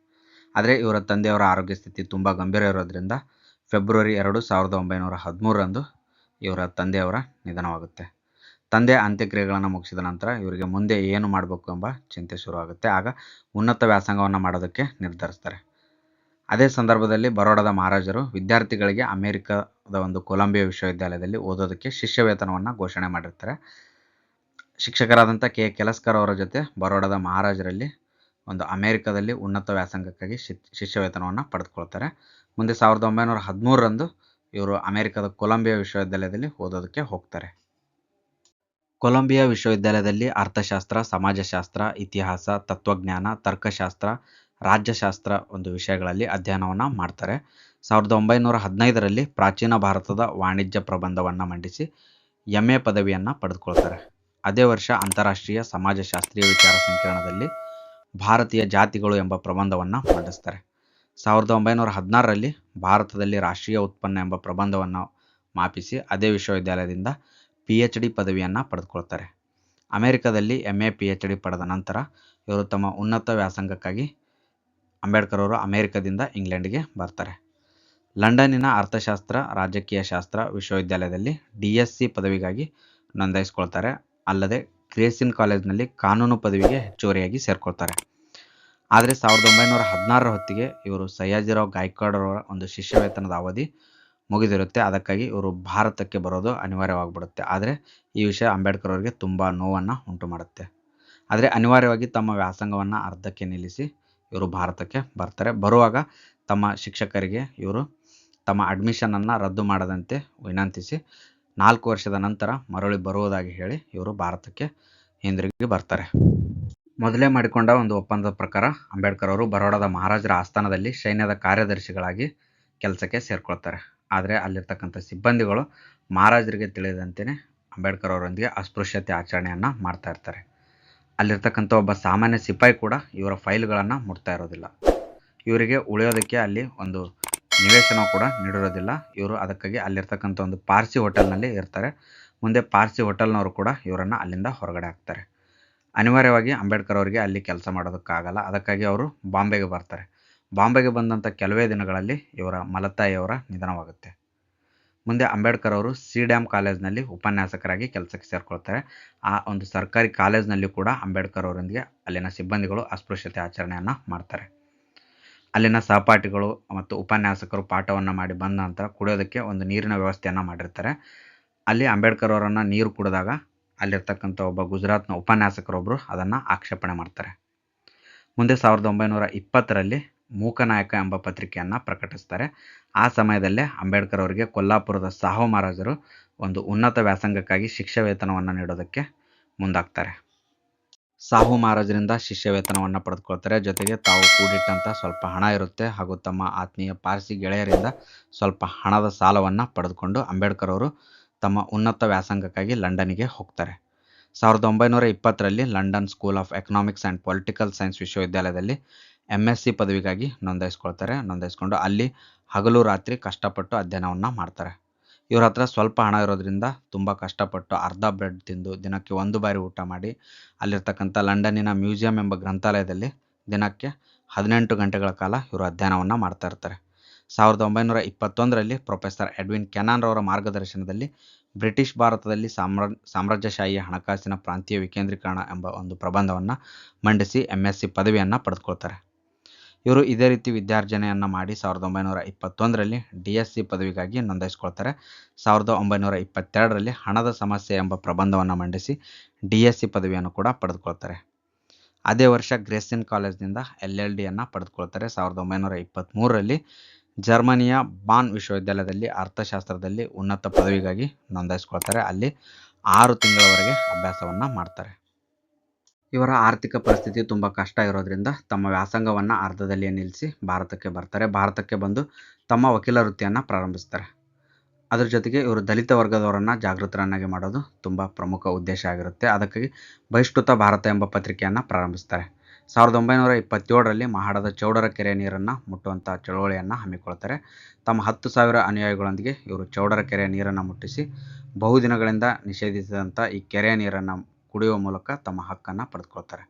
ಆದರೆ ಇವರ ತಂದೆಯವರ ಆರೋಗ್ಯ ಸ್ಥಿತಿ ತುಂಬ ಗಂಭೀರ ಇರೋದ್ರಿಂದ ಫೆಬ್ರವರಿ 2, 1913ರಂದು ಇವರ ತಂದೆಯವರ ನಿಧನವಾಗುತ್ತೆ. ತಂದೆ ಅಂತ್ಯಕ್ರಿಯೆಗಳನ್ನು ಮುಗಿಸಿದ ನಂತರ ಇವರಿಗೆ ಮುಂದೆ ಏನು ಮಾಡಬೇಕು ಎಂಬ ಚಿಂತೆ ಶುರುವಾಗುತ್ತೆ. ಆಗ ಉನ್ನತ ವ್ಯಾಸಂಗವನ್ನು ಮಾಡೋದಕ್ಕೆ ನಿರ್ಧರಿಸ್ತಾರೆ. ಅದೇ ಸಂದರ್ಭದಲ್ಲಿ ಬರೋಡಾದ ಮಹಾರಾಜರು ವಿದ್ಯಾರ್ಥಿಗಳಿಗೆ ಅಮೆರಿಕದ ಒಂದು ಕೊಲಂಬಿಯಾ ವಿಶ್ವವಿದ್ಯಾಲಯದಲ್ಲಿ ಓದೋದಕ್ಕೆ ಶಿಷ್ಯ ವೇತನವನ್ನು ಘೋಷಣೆ ಮಾಡಿರ್ತಾರೆ. ಶಿಕ್ಷಕರಾದಂಥ KA ಕೆಲಸ್ಕರ್ ಅವರ ಜೊತೆ ಬರೋಡಾದ ಮಹಾರಾಜರಲ್ಲಿ ಒಂದು ಅಮೆರಿಕದಲ್ಲಿ ಉನ್ನತ ವ್ಯಾಸಂಗಕ್ಕಾಗಿ ಶಿಷ್ಯ ವೇತನವನ್ನು ಪಡೆದುಕೊಳ್ತಾರೆ. ಮುಂದೆ 1913ರಂದು ಇವರು ಅಮೆರಿಕದ ಕೊಲಂಬಿಯಾ ವಿಶ್ವವಿದ್ಯಾಲಯದಲ್ಲಿ ಓದೋದಕ್ಕೆ ಹೋಗ್ತಾರೆ. ಕೊಲಂಬಿಯಾ ವಿಶ್ವವಿದ್ಯಾಲಯದಲ್ಲಿ ಅರ್ಥಶಾಸ್ತ್ರ, ಸಮಾಜಶಾಸ್ತ್ರ, ಇತಿಹಾಸ, ತತ್ವಜ್ಞಾನ, ತರ್ಕಶಾಸ್ತ್ರ, ರಾಜ್ಯಶಾಸ್ತ್ರ ಒಂದು ವಿಷಯಗಳಲ್ಲಿ ಅಧ್ಯಯನವನ್ನು ಮಾಡ್ತಾರೆ. 1915ರಲ್ಲಿ ಪ್ರಾಚೀನ ಭಾರತದ ವಾಣಿಜ್ಯ ಪ್ರಬಂಧವನ್ನು ಮಂಡಿಸಿ MA ಪದವಿಯನ್ನು ಪಡೆದುಕೊಳ್ತಾರೆ. ಅದೇ ವರ್ಷ ಅಂತಾರಾಷ್ಟ್ರೀಯ ಸಮಾಜಶಾಸ್ತ್ರೀಯ ವಿಚಾರ ಸಂಕಿರಣದಲ್ಲಿ ಭಾರತೀಯ ಜಾತಿಗಳು ಎಂಬ ಪ್ರಬಂಧವನ್ನು ಮಂಡಿಸ್ತಾರೆ. 1916ರಲ್ಲಿ ಭಾರತದಲ್ಲಿ ರಾಷ್ಟ್ರೀಯ ಉತ್ಪನ್ನ ಎಂಬ ಪ್ರಬಂಧವನ್ನು ಮಾಪಿಸಿ ಅದೇ ವಿಶ್ವವಿದ್ಯಾಲಯದಿಂದ PhD ಪದವಿಯನ್ನು ಪಡೆದುಕೊಳ್ತಾರೆ. ಅಮೆರಿಕದಲ್ಲಿ MA PhD ಪಡೆದ ನಂತರ ಇವರು ತಮ್ಮ ಉನ್ನತ ವ್ಯಾಸಂಗಕ್ಕಾಗಿ ಅಂಬೇಡ್ಕರ್ ಅವರು ಅಮೆರಿಕದಿಂದ ಇಂಗ್ಲೆಂಡ್ಗೆ ಬರ್ತಾರೆ. ಲಂಡನ್ನಿನ ಅರ್ಥಶಾಸ್ತ್ರ ರಾಜಕೀಯ ಶಾಸ್ತ್ರ ವಿಶ್ವವಿದ್ಯಾಲಯದಲ್ಲಿ DSc ಪದವಿಗಾಗಿ ನೋಂದಾಯಿಸಿಕೊಳ್ತಾರೆ. ಅಲ್ಲದೆ ಗ್ರೇಸಿನ್ ಕಾಲೇಜಿನಲ್ಲಿ ಕಾನೂನು ಪದವಿಗೆ ಹೆಚ್ಚುವರಿಯಾಗಿ ಸೇರ್ಕೊಳ್ತಾರೆ. ಆದರೆ 1916ರ ಹೊತ್ತಿಗೆ ಇವರು ಸಯ್ಯಾಜಿರಾವ್ ಗಾಯಕ್ವಾಡ್ ಅವರ ಒಂದು ಶಿಷ್ಯ ವೇತನದ ಅವಧಿ ಮುಗಿದಿರುತ್ತೆ. ಅದಕ್ಕಾಗಿ ಇವರು ಭಾರತಕ್ಕೆ ಬರೋದು ಅನಿವಾರ್ಯವಾಗಿಬಿಡುತ್ತೆ. ಆದರೆ ಈ ವಿಷಯ ಅಂಬೇಡ್ಕರ್ ಅವರಿಗೆ ತುಂಬ ನೋವನ್ನು ಉಂಟು ಮಾಡುತ್ತೆ. ಆದರೆ ಅನಿವಾರ್ಯವಾಗಿ ತಮ್ಮ ವ್ಯಾಸಂಗವನ್ನು ಅರ್ಧಕ್ಕೆ ನಿಲ್ಲಿಸಿ ಇವರು ಭಾರತಕ್ಕೆ ಬರ್ತಾರೆ. ಬರುವಾಗ ತಮ್ಮ ಶಿಕ್ಷಕರಿಗೆ ಇವರು ತಮ್ಮ ಅಡ್ಮಿಷನನ್ನು ರದ್ದು ಮಾಡದಂತೆ ವಿನಂತಿಸಿ 4 ವರ್ಷದ ನಂತರ ಮರಳಿ ಬರುವುದಾಗಿ ಹೇಳಿ ಇವರು ಭಾರತಕ್ಕೆ ಹಿಂದಿರುಗಿ ಬರ್ತಾರೆ. ಮೊದಲೇ ಮಾಡಿಕೊಂಡ ಒಂದು ಒಪ್ಪಂದದ ಪ್ರಕಾರ ಅಂಬೇಡ್ಕರ್ ಅವರು ಬರೋಡಾದ ಮಹಾರಾಜರ ಆಸ್ಥಾನದಲ್ಲಿ ಸೈನ್ಯದ ಕಾರ್ಯದರ್ಶಿಗಳಾಗಿ ಕೆಲಸಕ್ಕೆ ಸೇರ್ಕೊಳ್ತಾರೆ. ಆದರೆ ಅಲ್ಲಿರ್ತಕ್ಕಂಥ ಸಿಬ್ಬಂದಿಗಳು ಮಹಾರಾಜರಿಗೆ ತಿಳಿದಂತೆಯೇ ಅಂಬೇಡ್ಕರ್ ಅವರೊಂದಿಗೆ ಅಸ್ಪೃಶ್ಯತೆ ಆಚರಣೆಯನ್ನು ಮಾಡ್ತಾ ಇರ್ತಾರೆ. ಅಲ್ಲಿರ್ತಕ್ಕಂಥ ಒಬ್ಬ ಸಾಮಾನ್ಯ ಸಿಪಾಯಿ ಕೂಡ ಇವರ ಫೈಲ್ಗಳನ್ನು ಮುಟ್ತಾ ಇರೋದಿಲ್ಲ. ಇವರಿಗೆ ಉಳಿಯೋದಕ್ಕೆ ಅಲ್ಲಿ ಒಂದು ನಿವೇಶನ ಕೂಡ ನೀಡಿರೋದಿಲ್ಲ. ಇವರು ಅದಕ್ಕಾಗಿ ಅಲ್ಲಿರ್ತಕ್ಕಂಥ ಒಂದು ಪಾರ್ಸಿ ಹೋಟೆಲ್ನಲ್ಲಿ ಇರ್ತಾರೆ. ಮುಂದೆ ಪಾರ್ಸಿ ಹೋಟೆಲ್ನವರು ಕೂಡ ಇವರನ್ನು ಅಲ್ಲಿಂದ ಹೊರಗಡೆ ಹಾಕ್ತಾರೆ. ಅನಿವಾರ್ಯವಾಗಿ ಅಂಬೇಡ್ಕರ್ ಅವರಿಗೆ ಅಲ್ಲಿ ಕೆಲಸ ಮಾಡೋದಕ್ಕಾಗಲ್ಲ. ಅದಕ್ಕಾಗಿ ಅವರು ಬಾಂಬೆಗೆ ಬರ್ತಾರೆ. ಬಾಂಬೆಗೆ ಬಂದಂಥ ಕೆಲವೇ ದಿನಗಳಲ್ಲಿ ಇವರ ಮಲತಾಯಿಯವರ ನಿಧನವಾಗುತ್ತೆ. ಮುಂದೆ ಅಂಬೇಡ್ಕರ್ ಅವರು CDAM ಕಾಲೇಜಿನಲ್ಲಿ ಉಪನ್ಯಾಸಕರಾಗಿ ಕೆಲಸಕ್ಕೆ ಸೇರ್ಕೊಳ್ತಾರೆ. ಆ ಒಂದು ಸರ್ಕಾರಿ ಕಾಲೇಜಿನಲ್ಲಿ ಕೂಡ ಅಂಬೇಡ್ಕರ್ ಅವರೊಂದಿಗೆ ಅಲ್ಲಿನ ಸಿಬ್ಬಂದಿಗಳು ಅಸ್ಪೃಶ್ಯತೆ ಆಚರಣೆಯನ್ನು ಮಾಡ್ತಾರೆ. ಅಲ್ಲಿನ ಸಹಪಾಠಿಗಳು ಮತ್ತು ಉಪನ್ಯಾಸಕರು ಪಾಠವನ್ನು ಮಾಡಿ ಬಂದ ನಂತರ ಕುಡಿಯೋದಕ್ಕೆ ಒಂದು ನೀರಿನ ವ್ಯವಸ್ಥೆಯನ್ನು ಮಾಡಿರ್ತಾರೆ. ಅಲ್ಲಿ ಅಂಬೇಡ್ಕರ್ ಅವರನ್ನು ನೀರು ಕುಡಿದಾಗ ಅಲ್ಲಿರ್ತಕ್ಕಂಥ ಒಬ್ಬ ಗುಜರಾತ್ನ ಉಪನ್ಯಾಸಕರೊಬ್ಬರು ಅದನ್ನು ಆಕ್ಷೇಪಣೆ ಮಾಡ್ತಾರೆ. ಮುಂದೆ 1920ರಲ್ಲಿ ಮೂಕನಾಯಕ ಎಂಬ ಪತ್ರಿಕೆಯನ್ನು ಪ್ರಕಟಿಸ್ತಾರೆ. ಆ ಸಮಯದಲ್ಲೇ ಅಂಬೇಡ್ಕರ್ ಅವರಿಗೆ ಕೊಲ್ಲಾಪುರದ ಸಾಹು ಮಹಾರಾಜರು ಒಂದು ಉನ್ನತ ವ್ಯಾಸಂಗಕ್ಕಾಗಿ ಶಿಷ್ಯ ವೇತನವನ್ನು ನೀಡೋದಕ್ಕೆ ಮುಂದಾಗ್ತಾರೆ. ಸಾಹು ಮಹಾರಾಜರಿಂದ ಶಿಷ್ಯ ವೇತನವನ್ನು ಪಡೆದುಕೊಳ್ತಾರೆ. ಜೊತೆಗೆ ತಾವು ಕೂಡಿಟ್ಟಂಥ ಸ್ವಲ್ಪ ಹಣ ಇರುತ್ತೆ ಹಾಗೂ ತಮ್ಮ ಆತ್ಮೀಯ ಪಾರ್ಸಿ ಗೆಳೆಯರಿಂದ ಸ್ವಲ್ಪ ಹಣದ ಸಾಲವನ್ನು ಪಡೆದುಕೊಂಡು ಅಂಬೇಡ್ಕರ್ ಅವರು ತಮ್ಮ ಉನ್ನತ ವ್ಯಾಸಂಗಕ್ಕಾಗಿ ಲಂಡನ್ನಿಗೆ ಹೋಗ್ತಾರೆ. 1920ರಲ್ಲಿ London school of economics and political science ವಿಶ್ವವಿದ್ಯಾಲಯದಲ್ಲಿ MSc ಪದವಿಗಾಗಿ ನೋಂದಾಯಿಸ್ಕೊಂಡು ಅಲ್ಲಿ ಹಗಲು ರಾತ್ರಿ ಕಷ್ಟಪಟ್ಟು ಅಧ್ಯಯನವನ್ನು ಮಾಡ್ತಾರೆ. ಇವ್ರ ಹತ್ರ ಸ್ವಲ್ಪ ಹಣ ಇರೋದ್ರಿಂದ ತುಂಬ ಕಷ್ಟಪಟ್ಟು ಅರ್ಧ ಬ್ರೆಡ್ ತಿಂದು ದಿನಕ್ಕೆ 1 ಬಾರಿ ಊಟ ಮಾಡಿ ಅಲ್ಲಿರ್ತಕ್ಕಂಥ ಲಂಡನ್ನಿನ ಮ್ಯೂಸಿಯಂ ಎಂಬ ಗ್ರಂಥಾಲಯದಲ್ಲಿ ದಿನಕ್ಕೆ 18 ಗಂಟೆಗಳ ಕಾಲ ಇವರು ಅಧ್ಯಯನವನ್ನು ಮಾಡ್ತಾ ಇರ್ತಾರೆ. 1921ರಲ್ಲಿ ಪ್ರೊಫೆಸರ್ ಎಡ್ವಿನ್ ಕೆನಾನ್ ರವರ ಮಾರ್ಗದರ್ಶನದಲ್ಲಿ ಬ್ರಿಟಿಷ್ ಭಾರತದಲ್ಲಿ ಸಾಮ್ರಾಜ್ಯಶಾಹಿಯ ಹಣಕಾಸಿನ ಪ್ರಾಂತೀಯ ವಿಕೇಂದ್ರೀಕರಣ ಎಂಬ ಒಂದು ಪ್ರಬಂಧವನ್ನು ಮಂಡಿಸಿ MSc ಪದವಿಯನ್ನು ಪಡೆದುಕೊಳ್ತಾರೆ. ಇವರು ಇದೇ ರೀತಿ ವಿದ್ಯಾರ್ಜನೆಯನ್ನು ಮಾಡಿ 1921ರಲ್ಲಿ DSc ಪದವಿಗಾಗಿ ನೋಂದಾಯಿಸ್ಕೊಳ್ತಾರೆ. 1922ರಲ್ಲಿ ಹಣದ ಸಮಸ್ಯೆ ಎಂಬ ಪ್ರಬಂಧವನ್ನು ಮಂಡಿಸಿ DSc ಪದವಿಯನ್ನು ಕೂಡ ಪಡೆದುಕೊಳ್ತಾರೆ. ಅದೇ ವರ್ಷ ಗ್ರೇಸಿನ್ ಕಾಲೇಜ್ನಿಂದ LLDಯನ್ನು ಪಡೆದುಕೊಳ್ತಾರೆ. 1923ರಲ್ಲಿ ಜರ್ಮನಿಯ ಬಾನ್ ವಿಶ್ವವಿದ್ಯಾಲಯದಲ್ಲಿ ಅರ್ಥಶಾಸ್ತ್ರದಲ್ಲಿ ಉನ್ನತ ಪದವಿಗಾಗಿ ನೋಂದಾಯಿಸ್ಕೊಳ್ತಾರೆ. ಅಲ್ಲಿ 6 ತಿಂಗಳವರೆಗೆ ಅಭ್ಯಾಸವನ್ನು ಮಾಡ್ತಾರೆ. ಇವರ ಆರ್ಥಿಕ ಪರಿಸ್ಥಿತಿ ತುಂಬ ಕಷ್ಟ ಇರೋದ್ರಿಂದ ತಮ್ಮ ವ್ಯಾಸಂಗವನ್ನು ಅರ್ಧದಲ್ಲಿಯೇ ನಿಲ್ಲಿಸಿ ಭಾರತಕ್ಕೆ ಬರ್ತಾರೆ. ಭಾರತಕ್ಕೆ ಬಂದು ತಮ್ಮ ವಕೀಲ ವೃತ್ತಿಯನ್ನು ಪ್ರಾರಂಭಿಸ್ತಾರೆ. ಅದರ ಜೊತೆಗೆ ಇವರು ದಲಿತ ವರ್ಗದವರನ್ನು ಜಾಗೃತರನ್ನಾಗಿ ಮಾಡೋದು ತುಂಬ ಪ್ರಮುಖ ಉದ್ದೇಶ ಆಗಿರುತ್ತೆ. ಅದಕ್ಕಾಗಿ ಬಹಿಷ್ಕೃತ ಭಾರತ ಎಂಬ ಪತ್ರಿಕೆಯನ್ನು ಪ್ರಾರಂಭಿಸ್ತಾರೆ. 1927ರಲ್ಲಿ ಮಹಾಡದ ಚೌಡರ ಕೆರೆಯ ನೀರನ್ನು ಮುಟ್ಟುವಂಥ ಚಳವಳಿಯನ್ನು ಹಮ್ಮಿಕೊಳ್ತಾರೆ. ತಮ್ಮ 10,000 ಅನುಯಾಯಿಗಳೊಂದಿಗೆ ಇವರು ಚೌಡರ ಕೆರೆಯ ನೀರನ್ನು ಮುಟ್ಟಿಸಿ ಬಹುದಿನಗಳಿಂದ ನಿಷೇಧಿಸಿದಂಥ ಈ ಕೆರೆಯ ನೀರನ್ನು ಕುಡಿಯುವ ಮೂಲಕ ತಮ್ಮ ಹಕ್ಕನ್ನು ಪಡೆದುಕೊಳ್ತಾರೆ.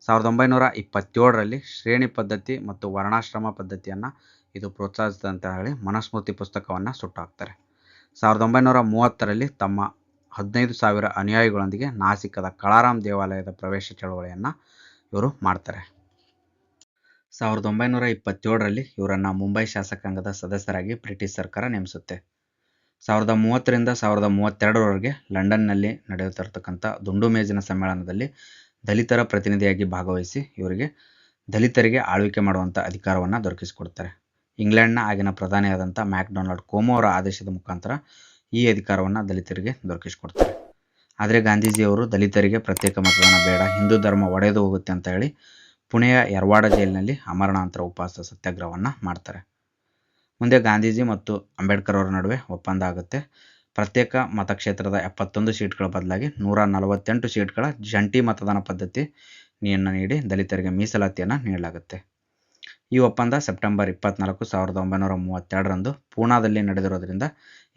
1927ರಲ್ಲಿ ಶ್ರೇಣಿ ಪದ್ಧತಿ ಮತ್ತು ವರ್ಣಾಶ್ರಮ ಪದ್ಧತಿಯನ್ನು ಇದು ಪ್ರೋತ್ಸಾಹಿಸಿದಂತ ಹೇಳಿ ಮನುಸ್ಮೃತಿ ಪುಸ್ತಕವನ್ನು ಸುಟ್ಟಾಕ್ತಾರೆ. 1930ರಲ್ಲಿ ತಮ್ಮ 15,000 ಅನುಯಾಯಿಗಳೊಂದಿಗೆ ನಾಸಿಕದ ಕಳಾರಾಮ್ ದೇವಾಲಯದ ಪ್ರವೇಶ ಚಳವಳಿಯನ್ನು ಇವರು ಮಾಡ್ತಾರೆ. 1927ರಲ್ಲಿ ಇವರನ್ನು ಮುಂಬೈ ಶಾಸಕಾಂಗದ ಸದಸ್ಯರಾಗಿ ಬ್ರಿಟಿಷ್ ಸರ್ಕಾರ ನೇಮಿಸುತ್ತೆ. 1930ರಿಂದ 1932ರವರೆಗೆ ಲಂಡನ್ನಲ್ಲಿ ನಡೆಯುತ್ತಿರತಕ್ಕಂಥ ದುಂಡು ಮೇಜಿನ ಸಮ್ಮೇಳನದಲ್ಲಿ ದಲಿತರ ಪ್ರತಿನಿಧಿಯಾಗಿ ಭಾಗವಹಿಸಿ ಇವರಿಗೆ ದಲಿತರಿಗೆ ಆಳ್ವಿಕೆ ಮಾಡುವಂಥ ಅಧಿಕಾರವನ್ನು ದೊರಕಿಸಿಕೊಡ್ತಾರೆ. ಇಂಗ್ಲೆಂಡ್ನ ಆಗಿನ ಪ್ರಧಾನಿಯಾದಂಥ ಮ್ಯಾಕ್ಡೊನಾಲ್ಡ್ ಕೋಮೋ ಅವರ ಆದೇಶದ ಮುಖಾಂತರ ಈ ಅಧಿಕಾರವನ್ನು ದಲಿತರಿಗೆ ದೊರಕಿಸಿಕೊಡ್ತಾರೆ. ಆದರೆ ಗಾಂಧೀಜಿಯವರು ದಲಿತರಿಗೆ ಪ್ರತ್ಯೇಕ ಮತದಾನ ಬೇಡ, ಹಿಂದೂ ಧರ್ಮ ಒಡೆದು ಹೋಗುತ್ತೆ ಅಂತ ಹೇಳಿ ಪುಣೆಯ ಯರವಾಡ ಜೈಲಿನಲ್ಲಿ ಅಮರಣಾಂತರ ಉಪವಾಸ ಸತ್ಯಾಗ್ರಹವನ್ನು ಮಾಡ್ತಾರೆ. ಮುಂದೆ ಗಾಂಧೀಜಿ ಮತ್ತು ಅಂಬೇಡ್ಕರ್ ಅವರ ನಡುವೆ ಒಪ್ಪಂದ ಆಗುತ್ತೆ. ಪ್ರತ್ಯೇಕ ಮತಕ್ಷೇತ್ರದ 71 ಸೀಟ್ಗಳ ಬದಲಾಗಿ 148 ಸೀಟ್ಗಳ ಜಂಟಿ ಮತದಾನ ಪದ್ಧತಿಯನ್ನು ನೀಡಿ ದಲಿತರಿಗೆ ಮೀಸಲಾತಿಯನ್ನು ನೀಡಲಾಗುತ್ತೆ. ಈ ಒಪ್ಪಂದ ಸೆಪ್ಟೆಂಬರ್ 24, 1932ರಂದು ಪೂನಾದಲ್ಲಿ ನಡೆದಿರೋದ್ರಿಂದ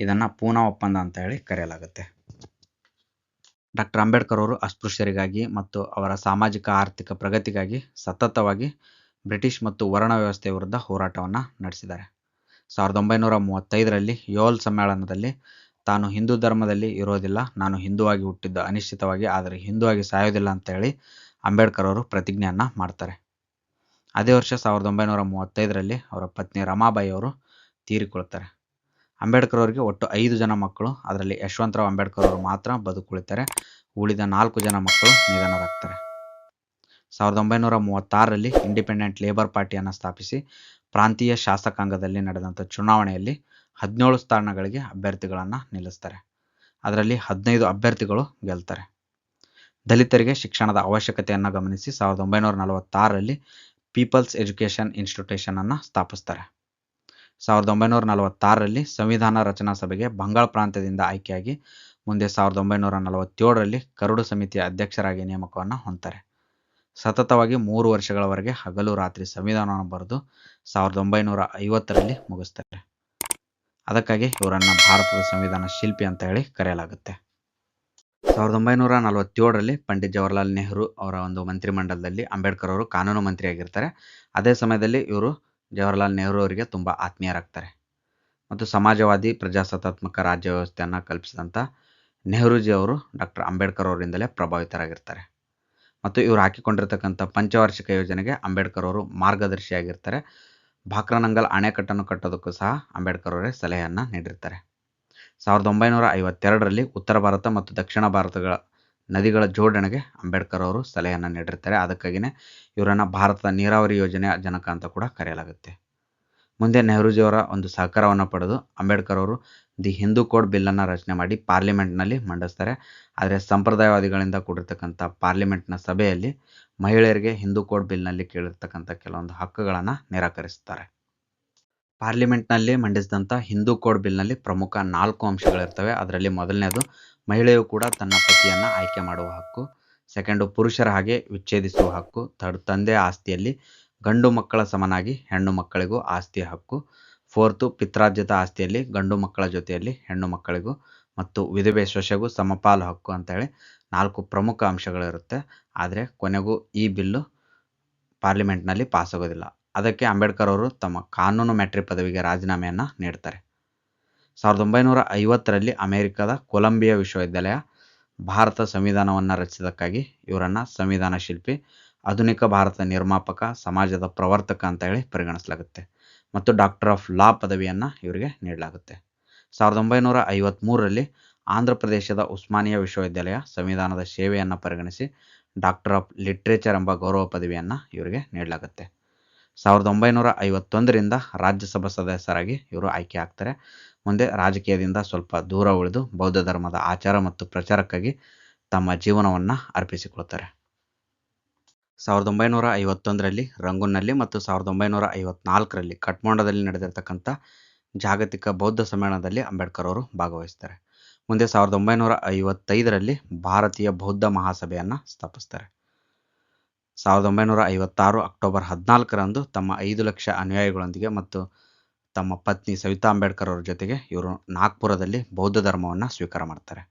ಇದನ್ನು ಪೂನಾ ಒಪ್ಪಂದ ಅಂತ ಹೇಳಿ ಕರೆಯಲಾಗುತ್ತೆ. ಡಾಕ್ಟರ್ ಅಂಬೇಡ್ಕರ್ ಅವರು ಅಸ್ಪೃಶ್ಯರಿಗಾಗಿ ಮತ್ತು ಅವರ ಸಾಮಾಜಿಕ ಆರ್ಥಿಕ ಪ್ರಗತಿಗಾಗಿ ಸತತವಾಗಿ ಬ್ರಿಟಿಷ್ ಮತ್ತು ವರ್ಣ ವ್ಯವಸ್ಥೆಯ ವಿರುದ್ಧ ಹೋರಾಟವನ್ನು ನಡೆಸಿದ್ದಾರೆ. 1935ರಲ್ಲಿ ಯೋಲ್ ಸಮ್ಮೇಳನದಲ್ಲಿ ತಾನು ಹಿಂದೂ ಧರ್ಮದಲ್ಲಿ ಇರೋದಿಲ್ಲ, ನಾನು ಹಿಂದೂವಾಗಿ ಹುಟ್ಟಿದ್ದು ಅನಿಶ್ಚಿತವಾಗಿ, ಆದರೆ ಹಿಂದೂವಾಗಿ ಸಾಯೋದಿಲ್ಲ ಅಂತ ಹೇಳಿ ಅಂಬೇಡ್ಕರ್ ಅವರು ಪ್ರತಿಜ್ಞೆಯನ್ನು ಮಾಡ್ತಾರೆ. ಅದೇ ವರ್ಷ 1935ರಲ್ಲಿ ಅವರ ಪತ್ನಿ ರಮಾಬಾಯಿ ಅವರು ತೀರಿಕೊಳ್ತಾರೆ. ಅಂಬೇಡ್ಕರ್ ಅವರಿಗೆ ಒಟ್ಟು 5 ಜನ ಮಕ್ಕಳು. ಅದರಲ್ಲಿ ಯಶವಂತರಾವ್ ಅಂಬೇಡ್ಕರ್ ಅವರು ಮಾತ್ರ ಬದುಕುಳಿತಾರೆ. ಉಳಿದ 4 ಜನ ಮಕ್ಕಳು ನಿಧನರಾಗ್ತಾರೆ. 1936ರಲ್ಲಿ ಇಂಡಿಪೆಂಡೆಂಟ್ ಲೇಬರ್ ಪಾರ್ಟಿಯನ್ನು ಸ್ಥಾಪಿಸಿ ಪ್ರಾಂತೀಯ ಶಾಸಕಾಂಗದಲ್ಲಿ ನಡೆದಂಥ ಚುನಾವಣೆಯಲ್ಲಿ 17 ಸ್ಥಾನಗಳಿಗೆ ಅಭ್ಯರ್ಥಿಗಳನ್ನು ನಿಲ್ಲಿಸ್ತಾರೆ. ಅದರಲ್ಲಿ 15 ಅಭ್ಯರ್ಥಿಗಳು ಗೆಲ್ತಾರೆ. ದಲಿತರಿಗೆ ಶಿಕ್ಷಣದ ಅವಶ್ಯಕತೆಯನ್ನು ಗಮನಿಸಿ 1946ರಲ್ಲಿ ಪೀಪಲ್ಸ್ ಎಜುಕೇಷನ್ ಇನ್ಸ್ಟಿಟ್ಯೂಷನನ್ನು ಸ್ಥಾಪಿಸ್ತಾರೆ. 1946ರಲ್ಲಿ ಸಂವಿಧಾನ ರಚನಾ ಸಭೆಗೆ ಬಂಗಾಳ ಪ್ರಾಂತ್ಯದಿಂದ ಆಯ್ಕೆಯಾಗಿ ಮುಂದೆ 1947ರಲ್ಲಿ ಕರಡು ಸಮಿತಿಯ ಅಧ್ಯಕ್ಷರಾಗಿ ನೇಮಕವನ್ನು ಹೊಂದ್ತಾರೆ. ಸತತವಾಗಿ 3 ವರ್ಷಗಳವರೆಗೆ ಹಗಲು ರಾತ್ರಿ ಸಂವಿಧಾನವನ್ನು ಬರೆದು 1950ರಲ್ಲಿ ಮುಗಿಸ್ತಾರೆ. ಅದಕ್ಕಾಗಿ ಇವರನ್ನು ಭಾರತದ ಸಂವಿಧಾನ ಶಿಲ್ಪಿ ಅಂತ ಹೇಳಿ ಕರೆಯಲಾಗುತ್ತೆ. 1947ರಲ್ಲಿ ಪಂಡಿತ್ ಜವಾಹರ್ಲಾಲ್ ನೆಹರು ಅವರ ಒಂದು ಮಂತ್ರಿಮಂಡಲದಲ್ಲಿ ಅಂಬೇಡ್ಕರ್ ಅವರು ಕಾನೂನು ಮಂತ್ರಿಯಾಗಿರ್ತಾರೆ. ಅದೇ ಸಮಯದಲ್ಲಿ ಇವರು ಜವಾಹರ್ಲಾಲ್ ನೆಹರು ಅವರಿಗೆ ತುಂಬ ಆತ್ಮೀಯರಾಗ್ತಾರೆ ಮತ್ತು ಸಮಾಜವಾದಿ ಪ್ರಜಾಸತ್ತಾತ್ಮಕ ರಾಜ್ಯ ವ್ಯವಸ್ಥೆಯನ್ನು ಕಲ್ಪಿಸಿದಂಥ ನೆಹರೂಜಿ ಅವರು ಡಾಕ್ಟರ್ ಅಂಬೇಡ್ಕರ್ ಅವರಿಂದಲೇ ಪ್ರಭಾವಿತರಾಗಿರ್ತಾರೆ ಮತ್ತು ಇವರು ಹಾಕಿಕೊಂಡಿರ್ತಕ್ಕಂಥ ಪಂಚವಾರ್ಷಿಕ ಯೋಜನೆಗೆ ಅಂಬೇಡ್ಕರ್ ಅವರು ಮಾರ್ಗದರ್ಶಿಯಾಗಿರ್ತಾರೆ. ಭಾಕ್ರಾನಂಗಲ್ ಅಣೆಕಟ್ಟನ್ನು ಕಟ್ಟೋದಕ್ಕೂ ಸಹ ಅಂಬೇಡ್ಕರ್ ಅವರೇ ಸಲಹೆಯನ್ನು ನೀಡಿರ್ತಾರೆ. 1952ರಲ್ಲಿ ಉತ್ತರ ಭಾರತ ಮತ್ತು ದಕ್ಷಿಣ ಭಾರತಗಳ ನದಿಗಳ ಜೋಡಣೆಗೆ ಅಂಬೇಡ್ಕರ್ ಅವರು ಸಲಹೆಯನ್ನು ನೀಡಿರ್ತಾರೆ. ಅದಕ್ಕಾಗಿಯೇ ಇವರನ್ನು ಭಾರತದ ನೀರಾವರಿ ಯೋಜನೆಯ ಜನಕ ಅಂತ ಕೂಡ ಕರೆಯಲಾಗುತ್ತೆ. ಮುಂದೆ ನೆಹರೂಜಿಯವರ ಒಂದು ಸಹಕಾರವನ್ನು ಪಡೆದು ಅಂಬೇಡ್ಕರ್ ಅವರು ದಿ ಹಿಂದೂ ಕೋಡ್ ಬಿಲ್ಲನ್ನು ರಚನೆ ಮಾಡಿ ಪಾರ್ಲಿಮೆಂಟ್ನಲ್ಲಿ ಮಂಡಿಸ್ತಾರೆ. ಆದರೆ ಸಂಪ್ರದಾಯವಾದಿಗಳಿಂದ ಕೂಡಿರ್ತಕ್ಕಂಥ ಪಾರ್ಲಿಮೆಂಟ್ನ ಸಭೆಯಲ್ಲಿ ಮಹಿಳೆಯರಿಗೆ ಹಿಂದೂ ಕೋಡ್ ಬಿಲ್ನಲ್ಲಿ ಕೇಳಿರ್ತಕ್ಕಂಥ ಕೆಲವೊಂದು ಹಕ್ಕುಗಳನ್ನು ನಿರಾಕರಿಸುತ್ತಾರೆ. ಪಾರ್ಲಿಮೆಂಟ್ನಲ್ಲಿ ಮಂಡಿಸಿದಂಥ ಹಿಂದೂ ಕೋಡ್ ಬಿಲ್ನಲ್ಲಿ ಪ್ರಮುಖ 4 ಅಂಶಗಳಿರ್ತವೆ. ಅದರಲ್ಲಿ ಮೊದಲನೇದು ಮಹಿಳೆಯು ಕೂಡ ತನ್ನ ಪತಿಯನ್ನು ಆಯ್ಕೆ ಮಾಡುವ ಹಕ್ಕು. ಸೆಕೆಂಡು ಪುರುಷರ ಹಾಗೆ ವಿಚ್ಛೇದಿಸುವ ಹಕ್ಕು. ಥರ್ಡ್ ತಂದೆಯ ಆಸ್ತಿಯಲ್ಲಿ ಗಂಡು ಮಕ್ಕಳ ಸಮನಾಗಿ ಹೆಣ್ಣು ಮಕ್ಕಳಿಗೂ ಆಸ್ತಿಯ ಹಕ್ಕು. ಫೋರ್ತು ಪಿತ್ರಾರ್ಜಿತ ಆಸ್ತಿಯಲ್ಲಿ ಗಂಡು ಮಕ್ಕಳ ಜೊತೆಯಲ್ಲಿ ಹೆಣ್ಣು ಮಕ್ಕಳಿಗೂ ಮತ್ತು ವಿಧವೆ ಸೊಸೆಗೂ ಸಮಪಾಲು ಹಕ್ಕು ಅಂತೇಳಿ 4 ಪ್ರಮುಖ ಅಂಶಗಳಿರುತ್ತೆ. ಆದರೆ ಕೊನೆಗೂ ಈ ಬಿಲ್ಲು ಪಾರ್ಲಿಮೆಂಟ್ನಲ್ಲಿ ಪಾಸಾಗೋದಿಲ್ಲ. ಅದಕ್ಕೆ ಅಂಬೇಡ್ಕರ್ ಅವರು ತಮ್ಮ ಕಾನೂನು ಮ್ಯಾಟ್ರಿ ಪದವಿಗೆ ರಾಜೀನಾಮೆಯನ್ನು ನೀಡ್ತಾರೆ. 1950ರಲ್ಲಿ ಅಮೆರಿಕದ ಕೊಲಂಬಿಯಾ ವಿಶ್ವವಿದ್ಯಾಲಯ ಭಾರತ ಸಂವಿಧಾನವನ್ನು ರಚಿಸಿದ್ದಕ್ಕಾಗಿ ಇವರನ್ನು ಸಂವಿಧಾನ ಶಿಲ್ಪಿ, ಆಧುನಿಕ ಭಾರತ ನಿರ್ಮಾಪಕ, ಸಮಾಜದ ಪ್ರವರ್ತಕ ಅಂತ ಹೇಳಿ ಪರಿಗಣಿಸಲಾಗುತ್ತೆ ಮತ್ತು ಡಾಕ್ಟರ್ ಆಫ್ ಲಾ ಪದವಿಯನ್ನು ಇವರಿಗೆ ನೀಡಲಾಗುತ್ತೆ. 1953ರಲ್ಲಿ ಆಂಧ್ರ ಪ್ರದೇಶದ ಉಸ್ಮಾನಿಯಾ ವಿಶ್ವವಿದ್ಯಾಲಯ ಸಂವಿಧಾನದ ಸೇವೆಯನ್ನು ಪರಿಗಣಿಸಿ ಡಾಕ್ಟರ್ ಆಫ್ ಲಿಟ್ರೇಚರ್ ಎಂಬ ಗೌರವ ಪದವಿಯನ್ನು ಇವರಿಗೆ ನೀಡಲಾಗುತ್ತೆ. 1951ರಿಂದ ರಾಜ್ಯಸಭಾ ಸದಸ್ಯರಾಗಿ ಇವರು ಆಯ್ಕೆ ಆಗ್ತಾರೆ. ಮುಂದೆ ರಾಜಕೀಯದಿಂದ ಸ್ವಲ್ಪ ದೂರ ಉಳಿದು ಬೌದ್ಧ ಧರ್ಮದ ಆಚಾರ ಮತ್ತು ಪ್ರಚಾರಕ್ಕಾಗಿ ತಮ್ಮ ಜೀವನವನ್ನು ಅರ್ಪಿಸಿಕೊಳ್ತಾರೆ. 1951ರಲ್ಲಿ ರಂಗೂನ್ನಲ್ಲಿ ಮತ್ತು 1954ರಲ್ಲಿ ಕಠ್ಮಂಡುದಲ್ಲಿ ನಡೆದಿರ್ತಕ್ಕಂಥ ಜಾಗತಿಕ ಬೌದ್ಧ ಸಮ್ಮೇಳನದಲ್ಲಿ ಅಂಬೇಡ್ಕರ್ ಅವರು ಭಾಗವಹಿಸ್ತಾರೆ. ಮುಂದೆ 1955ರಲ್ಲಿ ಭಾರತೀಯ ಬೌದ್ಧ ಮಹಾಸಭೆಯನ್ನು ಸ್ಥಾಪಿಸ್ತಾರೆ. 1956 ಅಕ್ಟೋಬರ್ 14ರಂದು ತಮ್ಮ 5 ಲಕ್ಷ ಅನುಯಾಯಿಗಳೊಂದಿಗೆ ಮತ್ತು ತಮ್ಮ ಪತ್ನಿ ಸವಿತಾ ಅಂಬೇಡ್ಕರ್ ಅವರ ಜೊತೆಗೆ ಇವರು ನಾಗ್ಪುರದಲ್ಲಿ ಬೌದ್ಧ ಧರ್ಮವನ್ನು ಸ್ವೀಕಾರ ಮಾಡ್ತಾರೆ.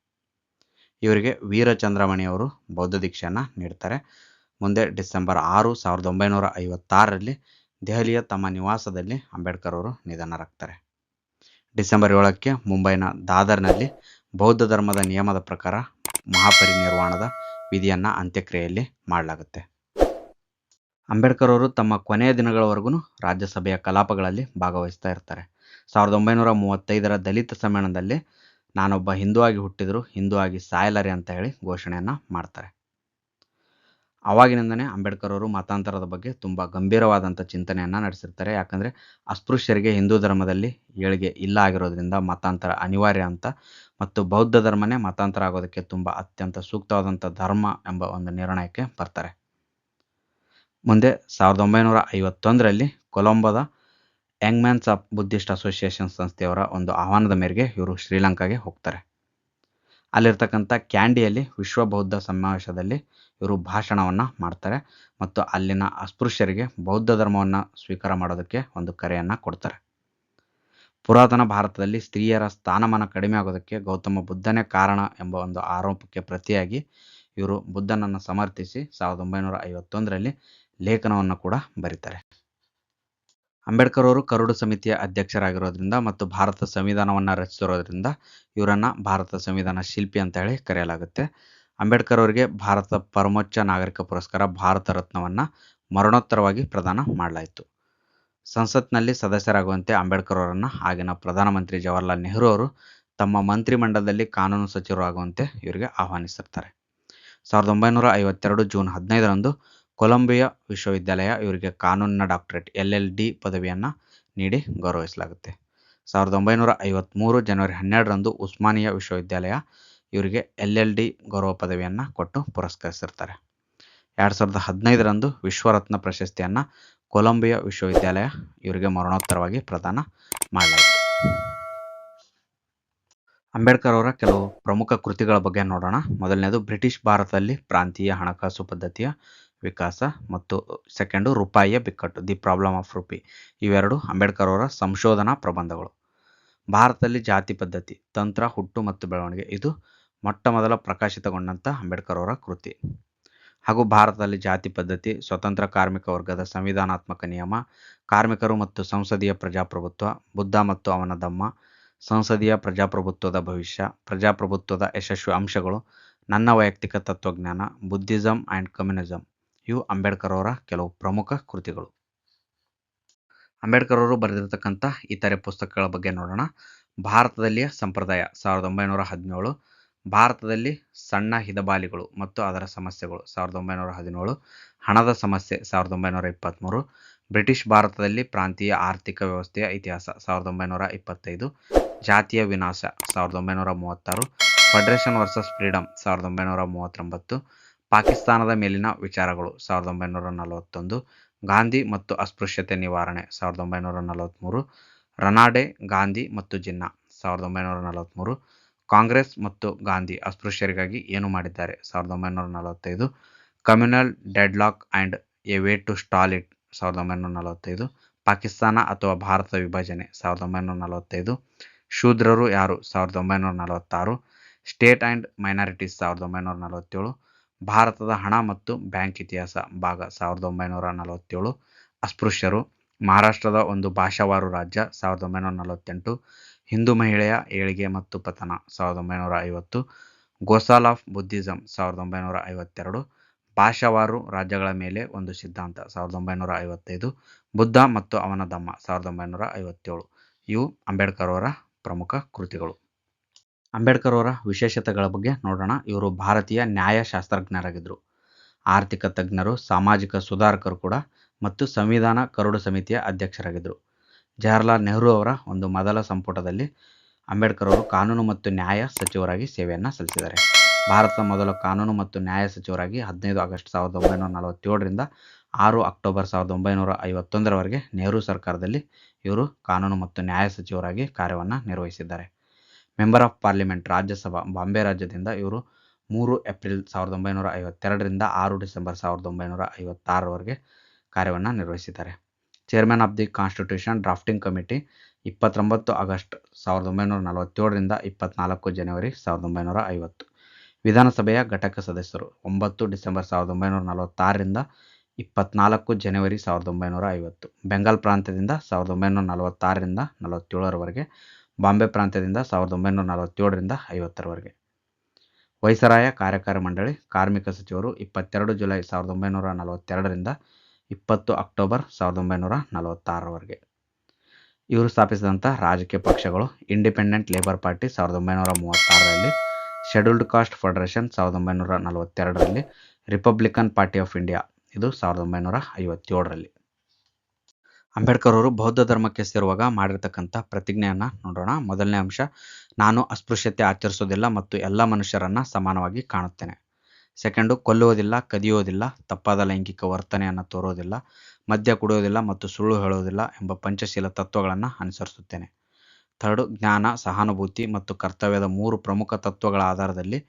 ಇವರಿಗೆ ವೀರಚಂದ್ರಮಣಿಯವರು ಬೌದ್ಧ ದೀಕ್ಷೆಯನ್ನು ನೀಡ್ತಾರೆ. ಮುಂದೆ ಡಿಸೆಂಬರ್ 6, 1956ರಲ್ಲಿ ದೆಹಲಿಯ ತಮ್ಮ ನಿವಾಸದಲ್ಲಿ ಅಂಬೇಡ್ಕರ್ ಅವರು ನಿಧನರಾಗ್ತಾರೆ. ಡಿಸೆಂಬರ್ 7ಕ್ಕೆ ಮುಂಬೈನ ದಾದರ್ನಲ್ಲಿ ಬೌದ್ಧ ಧರ್ಮದ ನಿಯಮದ ಪ್ರಕಾರ ಮಹಾಪರಿನಿರ್ವಾಣದ ವಿಧಿಯನ್ನು ಅಂತ್ಯಕ್ರಿಯೆಯಲ್ಲಿ ಮಾಡಲಾಗುತ್ತೆ. ಅಂಬೇಡ್ಕರ್ ಅವರು ತಮ್ಮ ಕೊನೆಯ ದಿನಗಳವರೆಗೂ ರಾಜ್ಯಸಭೆಯ ಕಲಾಪಗಳಲ್ಲಿ ಭಾಗವಹಿಸ್ತಾ ಇರ್ತಾರೆ. 1935ರ ದಲಿತ ಸಮ್ಮೇಳನದಲ್ಲಿ ನಾನೊಬ್ಬ ಹಿಂದೂ ಆಗಿ ಹುಟ್ಟಿದ್ರು ಹಿಂದೂ ಆಗಿ ಸಾಯಲಾರೆ ಅಂತ ಹೇಳಿ ಘೋಷಣೆಯನ್ನು ಮಾಡ್ತಾರೆ. ಆವಾಗಿನಿಂದನೇ ಅಂಬೇಡ್ಕರ್ ಅವರು ಮತಾಂತರದ ಬಗ್ಗೆ ತುಂಬ ಗಂಭೀರವಾದಂಥ ಚಿಂತನೆಯನ್ನು ನಡೆಸಿರ್ತಾರೆ. ಯಾಕಂದರೆ ಅಸ್ಪೃಶ್ಯರಿಗೆ ಹಿಂದೂ ಧರ್ಮದಲ್ಲಿ ಏಳಿಗೆ ಇಲ್ಲ ಆಗಿರೋದ್ರಿಂದ ಮತಾಂತರ ಅನಿವಾರ್ಯ ಅಂತ ಮತ್ತು ಬೌದ್ಧ ಧರ್ಮನೇ ಮತಾಂತರ ಆಗೋದಕ್ಕೆ ತುಂಬ ಅತ್ಯಂತ ಸೂಕ್ತವಾದಂಥ ಧರ್ಮ ಎಂಬ ಒಂದು ನಿರ್ಣಯಕ್ಕೆ ಬರ್ತಾರೆ. ಮುಂದೆ 1951ರಲ್ಲಿ ಕೊಲಂಬೋದ young men's of Buddhist association ಸಂಸ್ಥೆಯವರ ಒಂದು ಆಹ್ವಾನದ ಮೇರೆಗೆ ಇವರು ಶ್ರೀಲಂಕಾಗೆ ಹೋಗ್ತಾರೆ. ಅಲ್ಲಿರ್ತಕ್ಕಂಥ ಕ್ಯಾಂಡಿಯಲ್ಲಿ ವಿಶ್ವ ಬೌದ್ಧ ಸಮಾವೇಶದಲ್ಲಿ ಇವರು ಭಾಷಣವನ್ನು ಮಾಡ್ತಾರೆ ಮತ್ತು ಅಲ್ಲಿನ ಅಸ್ಪೃಶ್ಯರಿಗೆ ಬೌದ್ಧ ಧರ್ಮವನ್ನು ಸ್ವೀಕಾರ ಮಾಡೋದಕ್ಕೆ ಒಂದು ಕರೆಯನ್ನು ಕೊಡ್ತಾರೆ. ಪುರಾತನ ಭಾರತದಲ್ಲಿ ಸ್ತ್ರೀಯರ ಸ್ಥಾನಮಾನ ಕಡಿಮೆ ಆಗೋದಕ್ಕೆ ಗೌತಮ ಬುದ್ಧನೇ ಕಾರಣ ಎಂಬ ಒಂದು ಆರೋಪಕ್ಕೆ ಪ್ರತಿಯಾಗಿ ಇವರು ಬುದ್ಧನನ್ನು ಸಮರ್ಥಿಸಿ 1951ರಲ್ಲಿ ಲೇಖನವನ್ನು ಕೂಡ ಬರೀತಾರೆ. ಅಂಬೇಡ್ಕರ್ ಅವರು ಕರಡು ಸಮಿತಿಯ ಅಧ್ಯಕ್ಷರಾಗಿರೋದ್ರಿಂದ ಮತ್ತು ಭಾರತ ಸಂವಿಧಾನವನ್ನು ರಚಿಸಿರೋದ್ರಿಂದ ಇವರನ್ನು ಭಾರತ ಸಂವಿಧಾನ ಶಿಲ್ಪಿ ಅಂತ ಹೇಳಿ ಕರೆಯಲಾಗುತ್ತೆ. ಅಂಬೇಡ್ಕರ್ ಅವರಿಗೆ ಭಾರತದ ಪರಮೋಚ್ಚ ನಾಗರಿಕ ಪುರಸ್ಕಾರ ಭಾರತ ರತ್ನವನ್ನು ಮರಣೋತ್ತರವಾಗಿ ಪ್ರದಾನ ಮಾಡಲಾಯಿತು. ಸಂಸತ್ನಲ್ಲಿ ಸದಸ್ಯರಾಗುವಂತೆ ಅಂಬೇಡ್ಕರ್ ಅವರನ್ನು ಆಗಿನ ಪ್ರಧಾನಮಂತ್ರಿ ಜವಾಹರ್ಲಾಲ್ ನೆಹರು ಅವರು ತಮ್ಮ ಮಂತ್ರಿಮಂಡಲದಲ್ಲಿ ಕಾನೂನು ಸಚಿವರಾಗುವಂತೆ ಇವರಿಗೆ ಆಹ್ವಾನಿಸಿರ್ತಾರೆ. 1952 ಜೂನ್ 15ರಂದು ಕೊಲಂಬಿಯಾ ವಿಶ್ವವಿದ್ಯಾಲಯ ಇವರಿಗೆ ಕಾನೂನಿನ ಡಾಕ್ಟರೇಟ್ LL.D ಪದವಿಯನ್ನು ನೀಡಿ ಗೌರವಿಸಲಾಗುತ್ತೆ. 1953 ಜನವರಿ 12ರಂದು ಉಸ್ಮಾನಿಯಾ ವಿಶ್ವವಿದ್ಯಾಲಯ ಇವರಿಗೆ LL.D ಗೌರವ ಪದವಿಯನ್ನು ಕೊಟ್ಟು ಪುರಸ್ಕರಿಸಿರ್ತಾರೆ. 2015ರಂದು ವಿಶ್ವರತ್ನ ಪ್ರಶಸ್ತಿಯನ್ನು ಕೊಲಂಬಿಯಾ ವಿಶ್ವವಿದ್ಯಾಲಯ ಇವರಿಗೆ ಮರಣೋತ್ತರವಾಗಿ ಪ್ರದಾನ ಮಾಡಲಾಯಿತು. ಅಂಬೇಡ್ಕರ್ ಅವರ ಕೆಲವು ಪ್ರಮುಖ ಕೃತಿಗಳ ಬಗ್ಗೆ ನೋಡೋಣ. ಮೊದಲನೇದು ಬ್ರಿಟಿಷ್ ಭಾರತದಲ್ಲಿ ಪ್ರಾಂತೀಯ ಹಣಕಾಸು ಪದ್ಧತಿಯ ವಿಕಾಸ ಮತ್ತು ಸೆಕೆಂಡು ರೂಪಾಯಿಯ ಬಿಕ್ಕಟ್ಟು, ದಿ ಪ್ರಾಬ್ಲಮ್ ಆಫ್ ರುಪಿ. ಇವೆರಡು ಅಂಬೇಡ್ಕರ್ ಅವರ ಸಂಶೋಧನಾ ಪ್ರಬಂಧಗಳು. ಭಾರತದಲ್ಲಿ ಜಾತಿ ಪದ್ಧತಿ, ತಂತ್ರ, ಹುಟ್ಟು ಮತ್ತು ಬೆಳವಣಿಗೆ, ಇದು ಮೊಟ್ಟ ಮೊದಲ ಪ್ರಕಾಶಿತಗೊಂಡಂಥ ಅಂಬೇಡ್ಕರ್ ಅವರ ಕೃತಿ. ಹಾಗೂ ಭಾರತದಲ್ಲಿ ಜಾತಿ ಪದ್ಧತಿ, ಸ್ವತಂತ್ರ ಕಾರ್ಮಿಕ ವರ್ಗದ ಸಂವಿಧಾನಾತ್ಮಕ ನಿಯಮ, ಕಾರ್ಮಿಕರು ಮತ್ತು ಸಂಸದೀಯ ಪ್ರಜಾಪ್ರಭುತ್ವ, ಬುದ್ಧ ಮತ್ತು ಅವನ ಧಮ್ಮ, ಸಂಸದೀಯ ಪ್ರಜಾಪ್ರಭುತ್ವದ ಭವಿಷ್ಯ, ಪ್ರಜಾಪ್ರಭುತ್ವದ ಯಶಸ್ವಿ ಅಂಶಗಳು, ನನ್ನ ವೈಯಕ್ತಿಕ ತತ್ವಜ್ಞಾನ, ಬುದ್ಧಿಸಂ ಆ್ಯಂಡ್ ಕಮ್ಯುನಿಸಂ ಇವು ಅಂಬೇಡ್ಕರ್ ಅವರ ಕೆಲವು ಪ್ರಮುಖ ಕೃತಿಗಳು. ಅಂಬೇಡ್ಕರ್ ಅವರು ಬರೆದಿರತಕ್ಕಂಥ ಇತರೆ ಪುಸ್ತಕಗಳ ಬಗ್ಗೆ ನೋಡೋಣ. ಭಾರತದಲ್ಲಿಯ ಸಂಪ್ರದಾಯ 1917, ಭಾರತದಲ್ಲಿ ಸಣ್ಣ ಹಿತಬಾಲಿಗಳು ಮತ್ತು ಅದರ ಸಮಸ್ಯೆಗಳು 1917, ಹಣದ ಸಮಸ್ಯೆ 1923, ಬ್ರಿಟಿಷ್ ಭಾರತದಲ್ಲಿ ಪ್ರಾಂತೀಯ ಆರ್ಥಿಕ ವ್ಯವಸ್ಥೆಯ ಇತಿಹಾಸ 1925, ಜಾತಿಯ ವಿನಾಶ 1936, ಫೆಡರೇಷನ್ ವರ್ಸಸ್ ಫ್ರೀಡಮ್ 1939, ಪಾಕಿಸ್ತಾನದ ಮೇಲಿನ ವಿಚಾರಗಳು 1941, ಗಾಂಧಿ ಮತ್ತು ಅಸ್ಪೃಶ್ಯತೆ ನಿವಾರಣೆ 1943, ರನಾಡೆ, ಗಾಂಧಿ ಮತ್ತು ಜಿನ್ನಾ 1943, ಕಾಂಗ್ರೆಸ್ ಮತ್ತು ಗಾಂಧಿ ಅಸ್ಪೃಶ್ಯರಿಗಾಗಿ ಏನು ಮಾಡಿದ್ದಾರೆ 1945, communal deadlock and a way to stall it 1945, Pakistan ಅಥವಾ ಭಾರತ ವಿಭಜನೆ 1945, ಶೂದ್ರರು ಯಾರು 1946, ಸ್ಟೇಟ್ ಆ್ಯಂಡ್ ಮೈನಾರಿಟೀಸ್ 1947, ಭಾರತದ ಹಣ ಮತ್ತು ಬ್ಯಾಂಕ್ ಇತಿಹಾಸ ಭಾಗ 1947, ಅಸ್ಪೃಶ್ಯರು, ಮಹಾರಾಷ್ಟ್ರದ ಒಂದು ಭಾಷಾವಾರು ರಾಜ್ಯ 1948, ಹಿಂದೂ ಮಹಿಳೆಯ ಏಳಿಗೆ ಮತ್ತು ಪತನ 1950, ಗೋಸಾಲ್ ಆಫ್ ಬುದ್ಧಿಸಂ 1952, ಭಾಷಾವಾರು ರಾಜ್ಯಗಳ ಮೇಲೆ ಒಂದು ಸಿದ್ಧಾಂತ 1955, ಬುದ್ಧ ಮತ್ತು ಅವನ ಧಮ್ಮ 1957. ಇವು ಅಂಬೇಡ್ಕರ್ ಅವರ ಪ್ರಮುಖ ಕೃತಿಗಳು. ಅಂಬೇಡ್ಕರ್ ಅವರ ವಿಶೇಷತೆಗಳ ಬಗ್ಗೆ ನೋಡೋಣ. ಇವರು ಭಾರತೀಯ ನ್ಯಾಯಶಾಸ್ತ್ರಜ್ಞರಾಗಿದ್ದರು, ಆರ್ಥಿಕ ತಜ್ಞರು, ಸಾಮಾಜಿಕ ಸುಧಾರಕರು ಕೂಡ ಮತ್ತು ಸಂವಿಧಾನ ಕರಡು ಸಮಿತಿಯ ಅಧ್ಯಕ್ಷರಾಗಿದ್ದರು. ಜವಾಹರ್ಲಾಲ್ ನೆಹರು ಅವರ ಒಂದು ಮೊದಲ ಸಂಪುಟದಲ್ಲಿ ಅಂಬೇಡ್ಕರ್ ಅವರು ಕಾನೂನು ಮತ್ತು ನ್ಯಾಯ ಸಚಿವರಾಗಿ ಸೇವೆಯನ್ನು ಸಲ್ಲಿಸಿದ್ದಾರೆ. ಭಾರತದ ಮೊದಲ ಕಾನೂನು ಮತ್ತು ನ್ಯಾಯ ಸಚಿವರಾಗಿ 15 ಆಗಸ್ಟ್ 1947ರಿಂದ 6 ಅಕ್ಟೋಬರ್ 1951ರವರೆಗೆ ನೆಹರು ಸರ್ಕಾರದಲ್ಲಿ ಇವರು ಕಾನೂನು ಮತ್ತು ನ್ಯಾಯ ಸಚಿವರಾಗಿ ಕಾರ್ಯವನ್ನು ನಿರ್ವಹಿಸಿದ್ದಾರೆ. Member of parliament, Rajya Sabha, Bombay ರಾಜ್ಯದಿಂದ ಇವರು 3 ಏಪ್ರಿಲ್ 1952ರಿಂದ 6 ಡಿಸೆಂಬರ್ 1956ರವರೆಗೆ ಕಾರ್ಯವನ್ನು ನಿರ್ವಹಿಸಿದ್ದಾರೆ. Chairman of the constitution drafting committee 29 August 1947ರಿಂದ 24 ಜನವರಿ 1950. ವಿಧಾನಸಭೆಯ ಘಟಕ ಸದಸ್ಯರು 9 ಡಿಸೆಂಬರ್ 1946ರಿಂದ 24 ಜನವರಿ 1950. ಬೆಂಗಾಲ್ ಪ್ರಾಂತ್ಯದಿಂದ 1946ರಿಂದ 47ರವರೆಗೆ, ಬಾಂಬೆ ಪ್ರಾಂತ್ಯದಿಂದ 1947ರಿಂದ 50ರವರೆಗೆ. ವೈಸರಾಯ ಕಾರ್ಯಕಾರಿ ಮಂಡಳಿ ಕಾರ್ಮಿಕ ಸಚಿವರು 22 ಜುಲೈ 1942ರಿಂದ 20 ಅಕ್ಟೋಬರ್ 1946ರವರೆಗೆ. ಇವರು ಸ್ಥಾಪಿಸಿದಂಥ ರಾಜಕೀಯ ಪಕ್ಷಗಳು: ಇಂಡಿಪೆಂಡೆಂಟ್ ಲೇಬರ್ ಪಾರ್ಟಿ 1936ರಲ್ಲಿ, ಶೆಡ್ಯೂಲ್ಡ್ ಕಾಸ್ಟ್ ಫೆಡರೇಷನ್ 1942ರಲ್ಲಿ, ರಿಪಬ್ಲಿಕನ್ ಪಾರ್ಟಿ ಆಫ್ ಇಂಡಿಯಾ ಇದು 1957ರಲ್ಲಿ. ಅಂಬೇಡ್ಕರ್ ಅವರು ಬೌದ್ಧ ಧರ್ಮಕ್ಕೆ ಸೇರುವಾಗ ಮಾಡಿರ್ತಕ್ಕಂಥ ಪ್ರತಿಜ್ಞೆಯನ್ನು ನೋಡೋಣ. ಮೊದಲನೇ ಅಂಶ: ನಾನು ಅಸ್ಪೃಶ್ಯತೆ ಆಚರಿಸೋದಿಲ್ಲ ಮತ್ತು ಎಲ್ಲ ಮನುಷ್ಯರನ್ನು ಸಮಾನವಾಗಿ ಕಾಣುತ್ತೇನೆ. ಸೆಕೆಂಡು: ಕೊಲ್ಲುವುದಿಲ್ಲ, ಕದಿಯುವುದಿಲ್ಲ, ತಪ್ಪಾದ ಲೈಂಗಿಕ ವರ್ತನೆಯನ್ನು ತೋರುವುದಿಲ್ಲ, ಮದ್ಯ ಕುಡಿಯುವುದಿಲ್ಲ ಮತ್ತು ಸುಳ್ಳು ಹೇಳುವುದಿಲ್ಲ ಎಂಬ ಪಂಚಶೀಲ ತತ್ವಗಳನ್ನು ಅನುಸರಿಸುತ್ತೇನೆ. ಥರ್ಡು: ಜ್ಞಾನ, ಸಹಾನುಭೂತಿ ಮತ್ತು ಕರ್ತವ್ಯದ 3 ಪ್ರಮುಖ ತತ್ವಗಳ ಆಧಾರದಲ್ಲಿ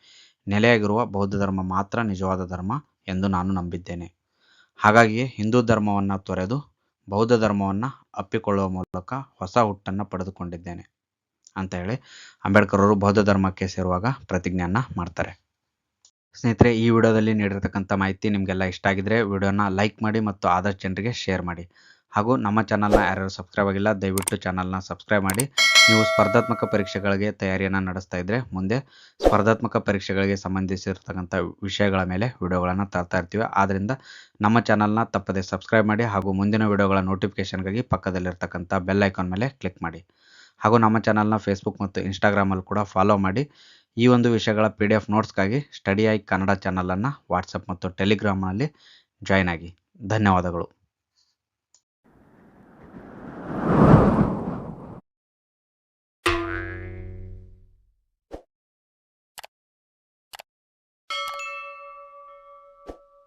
ನೆಲೆಯಾಗಿರುವ ಬೌದ್ಧ ಧರ್ಮ ಮಾತ್ರ ನಿಜವಾದ ಧರ್ಮ ಎಂದು ನಾನು ನಂಬಿದ್ದೇನೆ. ಹಾಗಾಗಿಯೇ ಹಿಂದೂ ಧರ್ಮವನ್ನು ತೊರೆದು ಬೌದ್ಧ ಧರ್ಮವನ್ನು ಅಪ್ಪಿಕೊಳ್ಳುವ ಮೂಲಕ ಹೊಸ ಹುಟ್ಟನ್ನು ಪಡೆದುಕೊಂಡಿದ್ದೇನೆ ಅಂತ ಹೇಳಿ ಅಂಬೇಡ್ಕರ್ ಅವರು ಬೌದ್ಧ ಧರ್ಮಕ್ಕೆ ಸೇರುವಾಗ ಪ್ರತಿಜ್ಞೆಯನ್ನು ಮಾಡ್ತಾರೆ. ಸ್ನೇಹಿತರೆ, ಈ ವಿಡಿಯೋದಲ್ಲಿ ನೀಡಿರ್ತಕ್ಕಂಥ ಮಾಹಿತಿ ನಿಮಗೆಲ್ಲ ಇಷ್ಟ ಆಗಿದ್ರೆ ವಿಡಿಯೋನ ಲೈಕ್ ಮಾಡಿ ಮತ್ತು ಆದಷ್ಟು ಜನರಿಗೆ ಶೇರ್ ಮಾಡಿ. ಹಾಗೂ ನಮ್ಮ ಚಾನಲ್ನ ಯಾರ್ಯಾರು ಸಬ್ಸ್ಕ್ರೈಬ್ ಆಗಿಲ್ಲ ದಯವಿಟ್ಟು ಚಾನಲ್ನ ಸಬ್ಸ್ಕ್ರೈಬ್ ಮಾಡಿ. ನೀವು ಸ್ಪರ್ಧಾತ್ಮಕ ಪರೀಕ್ಷೆಗಳಿಗೆ ತಯಾರಿಯನ್ನು ನಡೆಸ್ತಾ ಇದ್ದರೆ ಮುಂದೆ ಸ್ಪರ್ಧಾತ್ಮಕ ಪರೀಕ್ಷೆಗಳಿಗೆ ಸಂಬಂಧಿಸಿರ್ತಕ್ಕಂಥ ವಿಷಯಗಳ ಮೇಲೆ ವಿಡಿಯೋಗಳನ್ನು ತರ್ತಾ ಇರ್ತೀವಿ. ಆದ್ದರಿಂದ ನಮ್ಮ ಚಾನಲ್ನ ತಪ್ಪದೆ ಸಬ್ಸ್ಕ್ರೈಬ್ ಮಾಡಿ ಹಾಗೂ ಮುಂದಿನ ವಿಡಿಯೋಗಳ ನೋಟಿಫಿಕೇಷನ್ಗಾಗಿ ಪಕ್ಕದಲ್ಲಿರ್ತಕ್ಕಂಥ ಬೆಲ್ ಐಕಾನ್ ಮೇಲೆ ಕ್ಲಿಕ್ ಮಾಡಿ. ಹಾಗೂ ನಮ್ಮ ಚಾನಲ್ನ ಫೇಸ್ಬುಕ್ ಮತ್ತು ಇನ್ಸ್ಟಾಗ್ರಾಮಲ್ಲಿ ಕೂಡ ಫಾಲೋ ಮಾಡಿ. ಈ ಒಂದು ವಿಷಯಗಳ PDF ನೋಟ್ಸ್ಗಾಗಿ ಸ್ಟಡಿ ಐ ಕನ್ನಡ ಚಾನಲನ್ನು ವಾಟ್ಸಪ್ ಮತ್ತು ಟೆಲಿಗ್ರಾಮ್ನಲ್ಲಿ ಜಾಯ್ನ್ ಆಗಿ. ಧನ್ಯವಾದಗಳು.